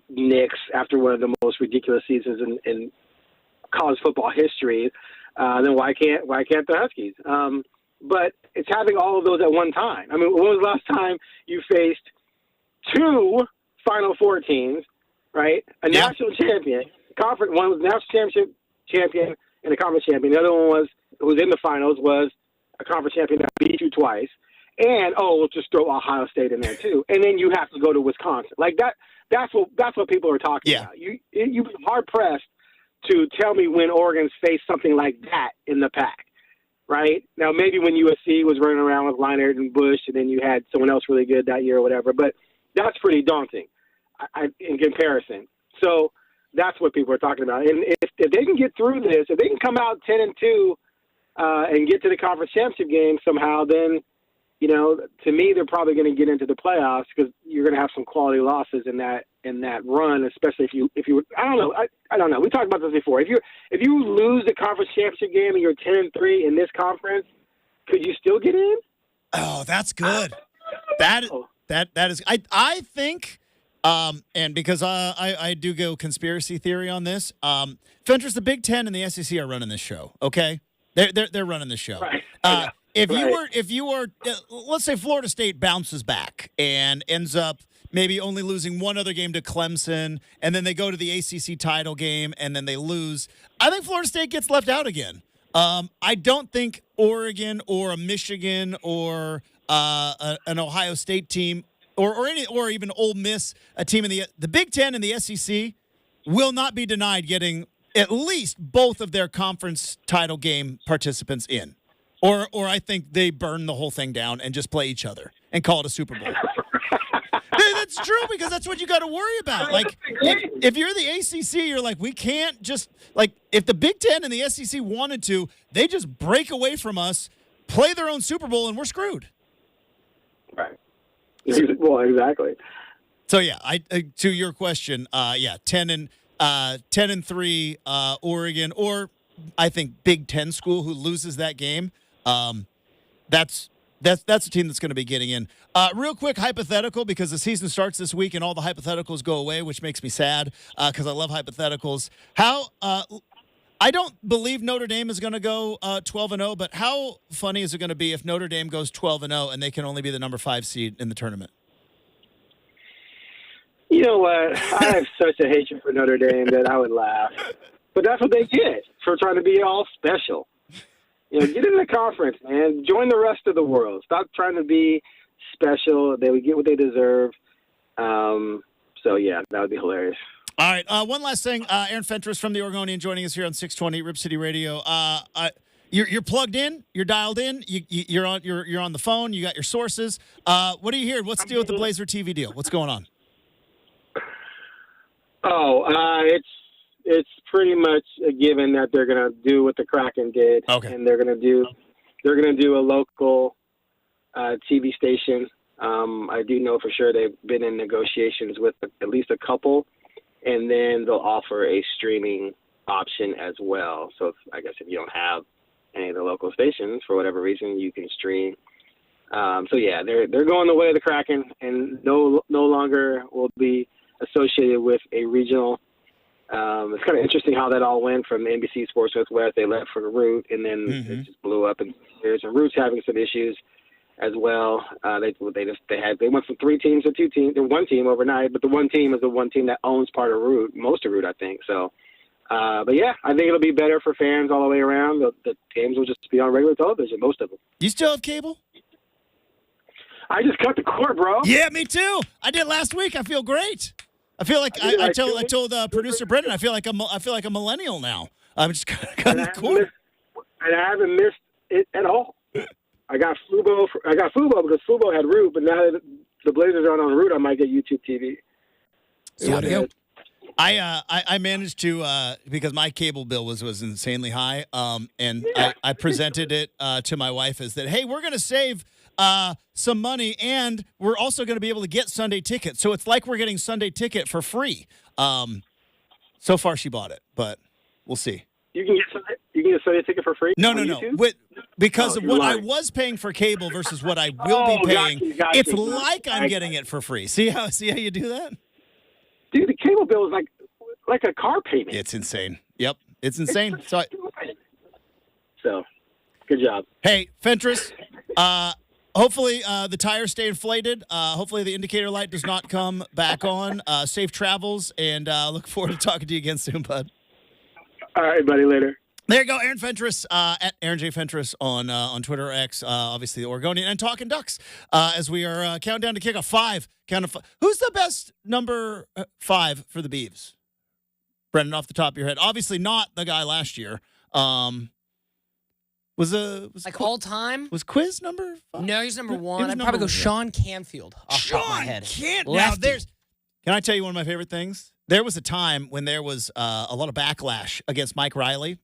Nix after one of the most ridiculous seasons in college football history, then why can't the Huskies? But it's having all of those at one time. I mean, when was the last time you faced 2 Final Four teams, right? A national champion, conference. One was national championship champion and a conference champion. The other one who was in the finals was a conference champion that beat you twice. And we'll just throw Ohio State in there too. And then you have to go to Wisconsin. Like that. That's what people are talking about. You've been hard pressed to tell me when Oregon's faced something like that in the Pac. Right? Now, maybe when USC was running around with Leinart and Bush, and then you had someone else really good that year or whatever, but that's pretty daunting in comparison. So that's what people are talking about. And if they can get through this, if they can come out 10-2 and get to the conference championship game somehow, then, to me, they're probably going to get into the playoffs because you're going to have some quality losses in that run, especially if you I don't know. We talked about this before. If you lose the conference championship game and you're 10-3 in this conference, could you still get in? Oh, that's good. That is. I think, and because I do go conspiracy theory on this. Fentress, the Big Ten and the SEC are running this show. Okay. They're running the show. Right. If you were, let's say Florida State bounces back and ends up maybe only losing one other game to Clemson, and then they go to the ACC title game and then they lose, I think Florida State gets left out again. I don't think Oregon or a Michigan or an Ohio State team or even Ole Miss, a team in the Big Ten and the SEC, will not be denied getting at least both of their conference title game participants in. Or I think they burn the whole thing down and just play each other and call it a Super Bowl. Hey, that's true, because that's what you got to worry about. Like, if you're the ACC, you're like, we can't just, like, if the Big Ten and the SEC wanted to, they just break away from us, play their own Super Bowl, and we're screwed. Right. Well, exactly. So yeah, to your question, 10-3 Oregon, or I think Big Ten school who loses that game. That's a team that's going to be getting in. Real quick hypothetical, because the season starts this week and all the hypotheticals go away, which makes me sad because I love hypotheticals. I don't believe Notre Dame is going to go 12-0, but how funny is it going to be if Notre Dame goes 12-0 and they can only be the number 5 seed in the tournament? You know what? I have such a hatred for Notre Dame that I would laugh. But that's what they get for trying to be all special. Get in the conference, man. Join the rest of the world. Stop trying to be special. They would get what they deserve. So, yeah, that would be hilarious. All right. One last thing. Aaron Fentress from the Oregonian joining us here on 620 Rip City Radio. You're plugged in. You're dialed in. You're on the phone. You got your sources. What do you hear? What's the deal with the Blazer TV deal? What's going on? It's pretty much a given that they're going to do what the Kraken did. Okay. And they're going to do a local TV station. I do know for sure they've been in negotiations with at least a couple, and then they'll offer a streaming option as well. So I guess if you don't have any of the local stations for whatever reason, you can stream. So yeah, they're going the way of the Kraken, and no longer will be associated with a regional. It's kind of interesting how that all went from NBC Sports Northwest. They left for the Root, and then it just blew up. And there's Root's having some issues as well. They went from 3 teams to 2 teams to 1 team overnight, but the 1 team is the 1 team that owns part of Root, most of Root, I think. So, but yeah, I think it'll be better for fans all the way around. The games will just be on regular television, most of them. You still have cable? I just cut the cord, bro. Yeah, me too. I did last week. I feel great. I feel like I told producer Brenden, I feel like a millennial now. I'm just cutting the cord. And I haven't missed it at all. I got Fubo because Fubo had Root, but now that the Blazers aren't on Root, I might get YouTube TV. Yeah, I managed to because my cable bill was insanely high, and I presented it to my wife as that, hey, we're going to save some money, and we're also going to be able to get Sunday ticket. So it's like we're getting Sunday ticket for free. So far, she bought it, but we'll see. You can get Sunday ticket for free? No. Because of what I was paying for cable versus what I will be paying, it's like I'm getting it for free. See how you do that? Dude, the cable bill is like a car payment. It's insane. Yep, it's insane. So, good job. Hey, Fentress, hopefully the tires stay inflated. Hopefully the indicator light does not come back on. Safe travels, and look forward to talking to you again soon, bud. All right, buddy, later. There you go, Aaron Fentress, at Aaron J. Fentress on Twitter or X, obviously the Oregonian, and Talking Ducks, as we are counting down to kick off 5. Who's the best number 5 for the Beavs? Brenden, off the top of your head. Obviously not the guy last year. Was all time? Was Quiz number 5? No, he's number 1. I'd probably go Sean Canfield off the top of my head. Now, can I tell you one of my favorite things? There was a time when there was a lot of backlash against Mike Riley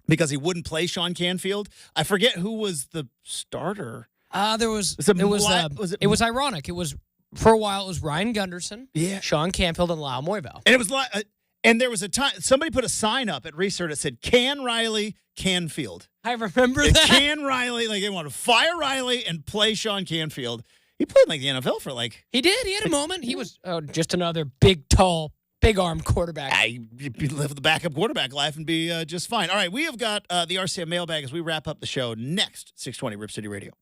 because he wouldn't play Sean Canfield. I forget who was the starter. It was ironic. It was, for a while, it was Ryan Gunderson, Sean Canfield, and Lyle Moyville. And it was like, and there was a time somebody put a sign up at Research that said "Can Riley Canfield." I remember that. Can Riley, like they want to fire Riley and play Sean Canfield. He played like the NFL for like. He did. He had a moment. He was just another big, tall Big arm quarterback. You live the backup quarterback life and be just fine. All right, we have got the RCM mailbag as we wrap up the show next. 620 Rip City Radio.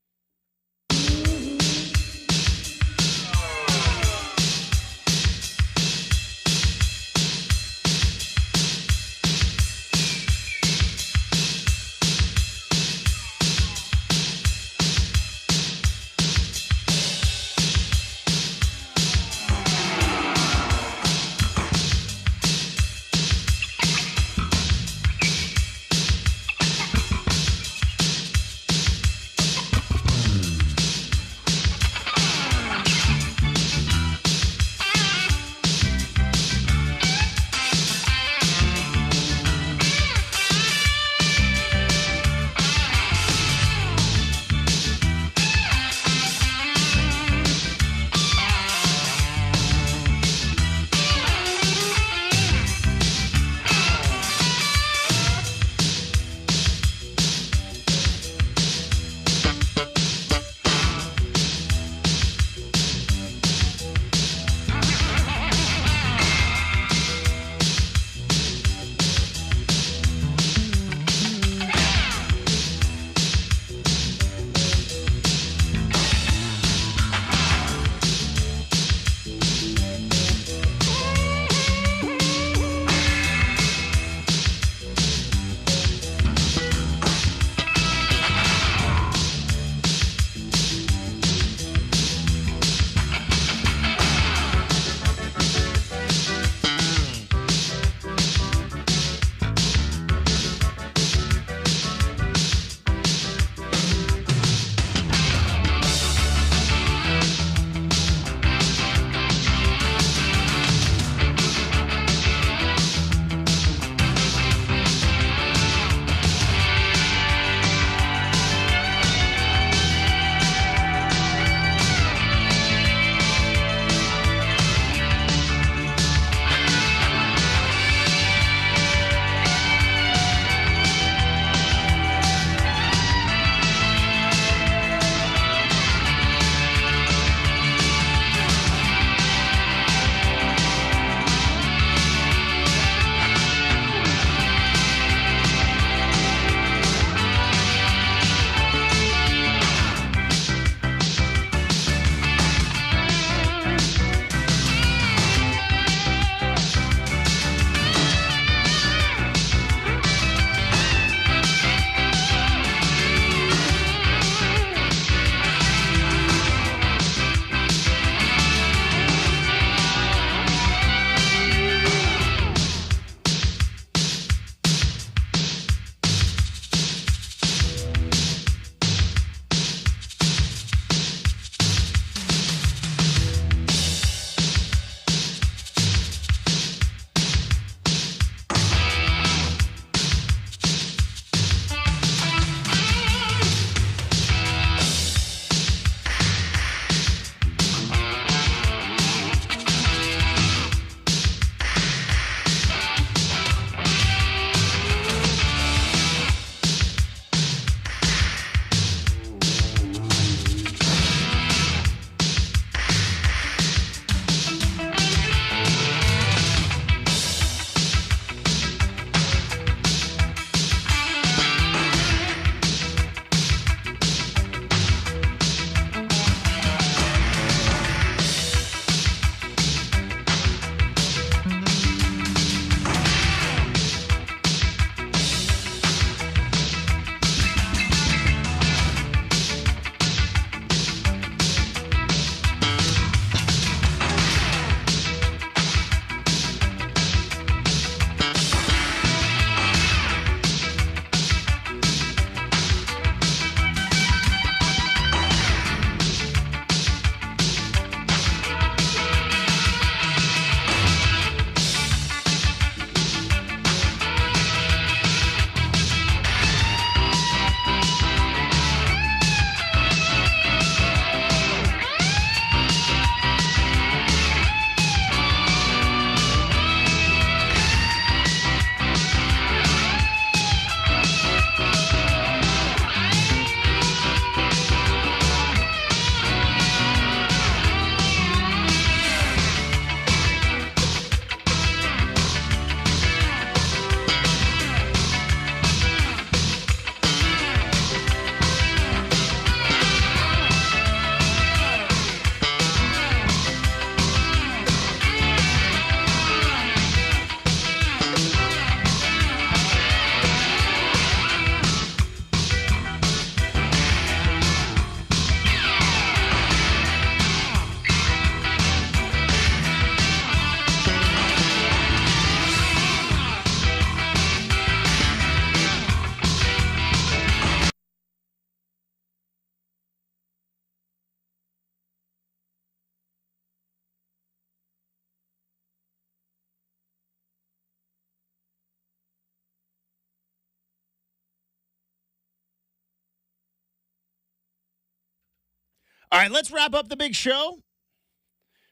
All right, let's wrap up the big show.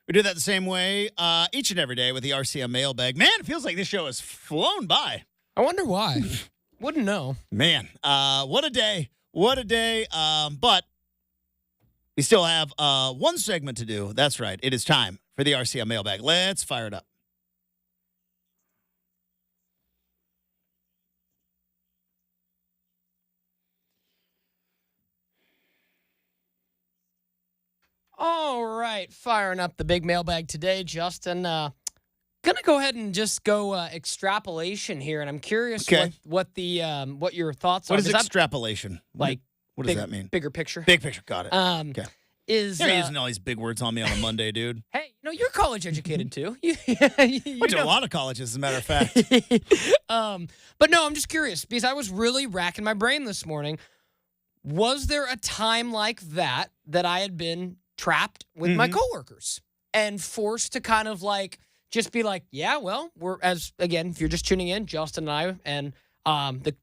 We do that the same way each and every day with the RCM mailbag. Man, it feels like this show has flown by. I wonder why. Wouldn't know. Man, what a day. What a day. But we still have one segment to do. That's right. It is time for the RCM mailbag. Let's fire it up. All right, firing up the big mailbag today, Justin. Gonna go ahead and just go extrapolation here, and I'm curious what your thoughts are. What is extrapolation? Like, what does that mean? Bigger picture. Big picture. Got it. Okay. You're using all these big words on me on a Monday, dude. Hey, you're college educated too. Went to a lot of colleges, as a matter of fact. But no, I'm just curious because I was really racking my brain this morning. Was there a time like that I had been trapped with my coworkers and forced to kind of like just be like, yeah, well, if you're just tuning in, Justin and I and the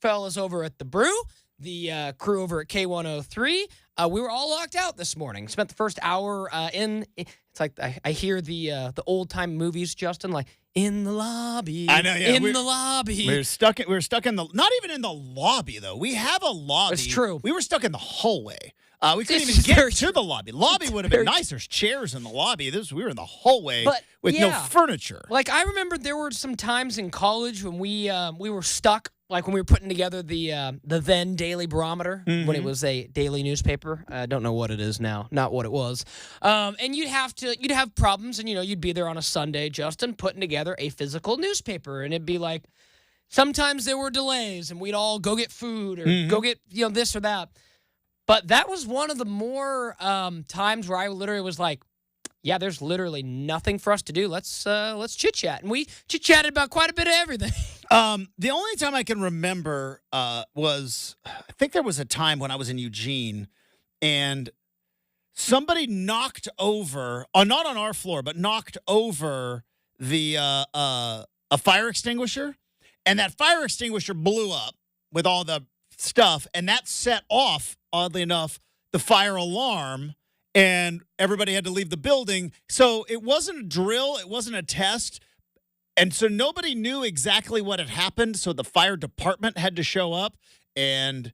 fellas over at the Brew, the crew over at K103, we were all locked out this morning. Spent the first hour it's like I hear the old time movies, Justin, like in the lobby. I know, yeah. In the lobby. We were stuck in the not even in the lobby though. We have a lobby. It's true. We were stuck in the hallway. We couldn't even get to the lobby. Lobby would have been nice. There's chairs in the lobby. We were in the hallway with no furniture. Like I remember there were some times in college when we were stuck, like when we were putting together the then Daily Barometer, when it was a daily newspaper. I don't know what it is now, not what it was. And you'd have problems, and you'd be there on a Sunday, Justin, putting together a physical newspaper, and it'd be like sometimes there were delays, and we'd all go get food or go get this or that. But that was one of the more times where I literally was like, yeah, there's literally nothing for us to do. Let's chit-chat. And we chit-chatted about quite a bit of everything. The only time I can remember was, I think there was a time when I was in Eugene, and somebody knocked over, not on our floor, but knocked over a fire extinguisher. And that fire extinguisher blew up with all the stuff, and that set off, oddly enough, the fire alarm, and everybody had to leave the building. So it wasn't a drill. It wasn't a test. And so nobody knew exactly what had happened. So the fire department had to show up and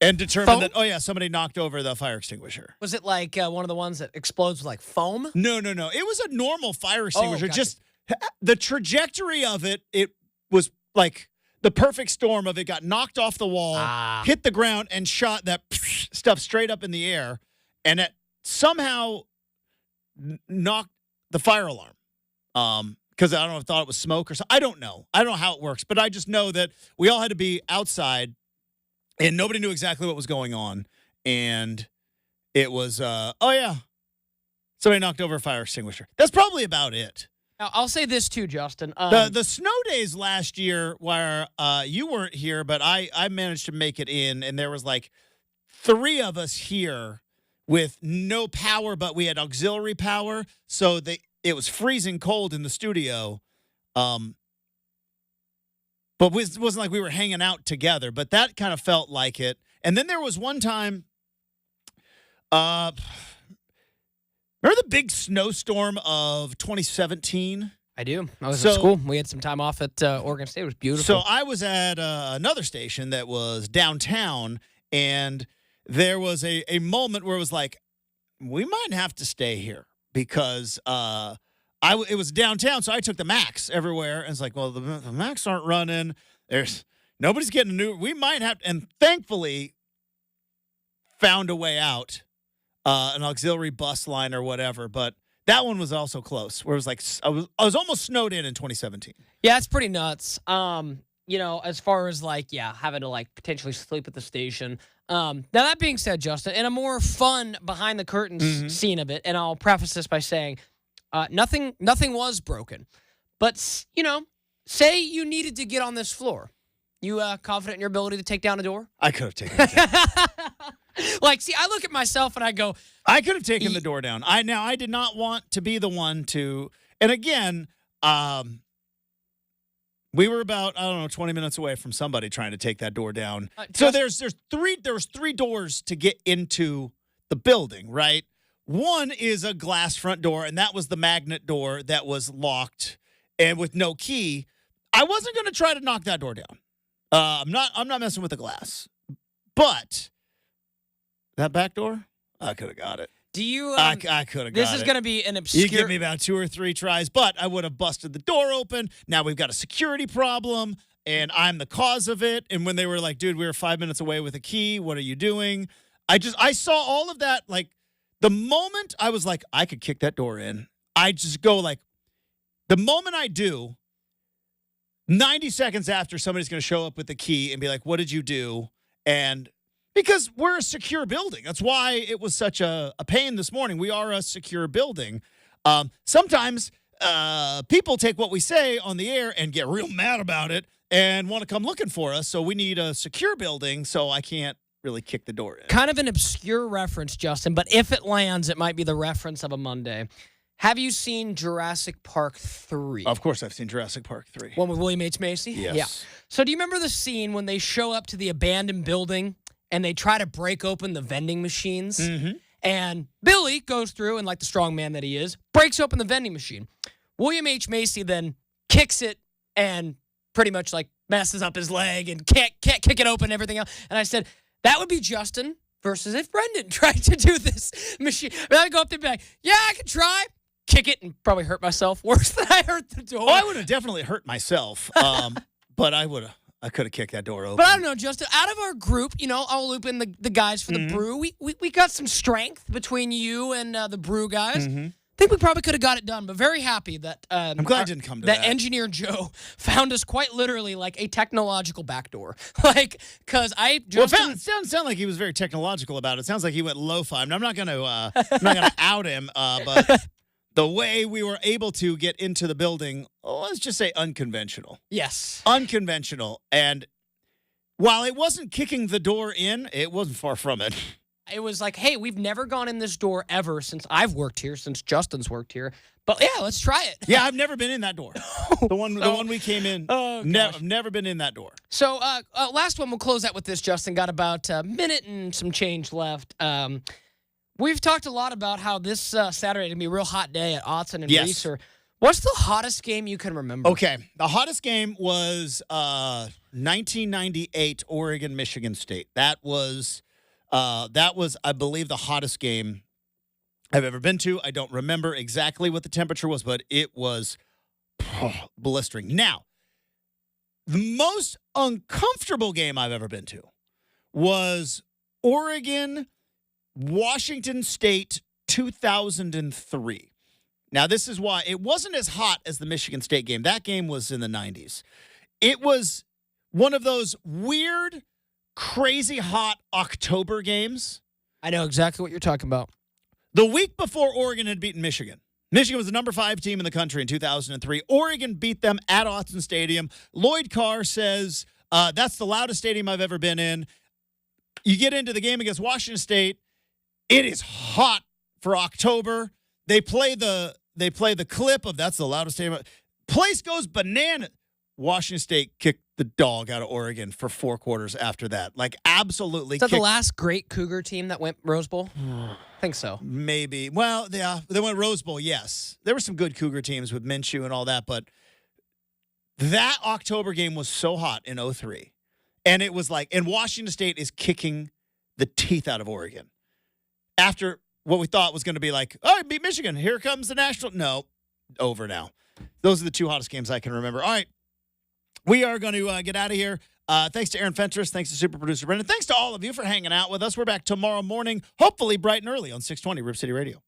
determine that, somebody knocked over the fire extinguisher. Was it like one of the ones that explodes with like foam? No. It was a normal fire extinguisher. Gotcha. Just the trajectory of it was like the perfect storm of it got knocked off the wall, hit the ground, and shot that stuff straight up in the air, and it somehow knocked the fire alarm. Because I don't know if I thought it was smoke or something. I don't know. I don't know how it works, but I just know that we all had to be outside, and nobody knew exactly what was going on. And it was, somebody knocked over a fire extinguisher. That's probably about it. Now, I'll say this too, Justin. The snow days last year where you weren't here, but I managed to make it in, and there was like 3 of us here with no power, but we had auxiliary power, so it was freezing cold in the studio. But it wasn't like we were hanging out together, but that kind of felt like it. And then there was one time, remember the big snowstorm of 2017? I do. I was at school. We had some time off at Oregon State. It was beautiful. So I was at another station that was downtown, and there was a moment where it was like, we might have to stay here because it was downtown, so I took the Max everywhere, and it's like, well, the Max aren't running. Nobody's getting a new. We might have, and thankfully found a way out. An auxiliary bus line or whatever, but that one was also close. Where it was like I was almost snowed in 2017. Yeah, it's pretty nuts. As far as like having to like potentially sleep at the station. Now that being said, Justin, in a more fun behind the curtains scene of it, and I'll preface this by saying, nothing was broken, but say you needed to get on this floor. You confident in your ability to take down a door? I could have taken it down. Like, see, I look at myself and I go, I could have taken the door down. I did not want to be the one to, and again, We were about, 20 minutes away from somebody trying to take that door down. Just- There was three doors to get into the building, right? One is a glass front door, and that was the magnet door that was locked and with no key. I wasn't going to try to knock that door down. I'm not messing with the glass. But that back door, I could have got it. Do you? I could have got it. This is going to be an obscure. You give me about 2 or 3 tries, but I would have busted the door open. Now we've got a security problem, and I'm the cause of it. And when they were like, dude, we were 5 minutes away with a key. What are you doing? I saw all of that. Like, the moment I was like, I could kick that door in, I just go like, the moment I do, 90 seconds after, somebody's going to show up with the key and be like, what did you do? And because we're a secure building. That's why it was such a pain this morning. We are a secure building. Sometimes people take what we say on the air and get real mad about it and want to come looking for us. So we need a secure building, so I can't really kick the door in. Kind of an obscure reference, Justin, but if it lands, it might be the reference of a Monday. Have you seen Jurassic Park 3? Of course I've seen Jurassic Park 3. One with William H. Macy? Yes. Yeah. So do you remember the scene when they show up to the abandoned building and they try to break open the vending machines? Mm-hmm. And Billy goes through, and like the strong man that he is, breaks open the vending machine. William H. Macy then kicks it and pretty much like messes up his leg and can't kick it open and everything else. And I said, that would be Justin versus if Brenden tried to do this machine. I mean, I'd go up there and be like, yeah, I could try. Kick it and probably hurt myself worse than I hurt the door. Oh, I would have definitely hurt myself. But I could have kicked that door open. But I don't know, Justin. Out of our group, I'll loop in the guys for the brew. We got some strength between you and the brew guys. I think we probably could have got it done, but very happy that I'm glad I didn't come to that. Engineer Joe found us quite literally like a technological backdoor. Because it doesn't sound like he was very technological about it. It sounds like he went lo-fi. I'm not gonna out him, but the way we were able to get into the building, let's just say unconventional. Yes. Unconventional. And while it wasn't kicking the door in, it wasn't far from it. It was like, hey, we've never gone in this door ever since I've worked here, since Justin's worked here. But yeah, let's try it. Yeah, I've never been in that door. The one we came in. Oh, I've never been in that door. So last one, we'll close out with this, Justin. Got about a minute and some change left. We've talked a lot about how this Saturday is going to be a real hot day at Autzen and Reeser. What's the hottest game you can remember? Okay. The hottest game was 1998 Oregon-Michigan State. That was, I believe, the hottest game I've ever been to. I don't remember exactly what the temperature was, but it was blistering. Now, the most uncomfortable game I've ever been to was Oregon-Washington State 2003. Now, this is why it wasn't as hot as the Michigan State game. That game was in the 90s. It was one of those weird, crazy hot October games. I know exactly what you're talking about. The week before Oregon had beaten Michigan. Michigan was the number 5 team in the country in 2003. Oregon beat them at Autzen Stadium. Lloyd Carr says, that's the loudest stadium I've ever been in. You get into the game against Washington State. It is hot for October. They play the clip of that's the loudest stadium. Place goes banana. Washington State kicked the dog out of Oregon for 4 quarters after that. Like, absolutely. Is that the last great Cougar team that went Rose Bowl? I think so. Maybe. Well, yeah, they went Rose Bowl, yes. There were some good Cougar teams with Minshew and all that, but that October game was so hot in 2003. And it was like, and Washington State is kicking the teeth out of Oregon. After what we thought was going to be like, oh, beat Michigan. Here comes the national. No, over now. Those are the 2 hottest games I can remember. All right. We are going to get out of here. Thanks to Aaron Fentress. Thanks to super producer Brenden. Thanks to all of you for hanging out with us. We're back tomorrow morning, hopefully bright and early on 620 Rip City Radio.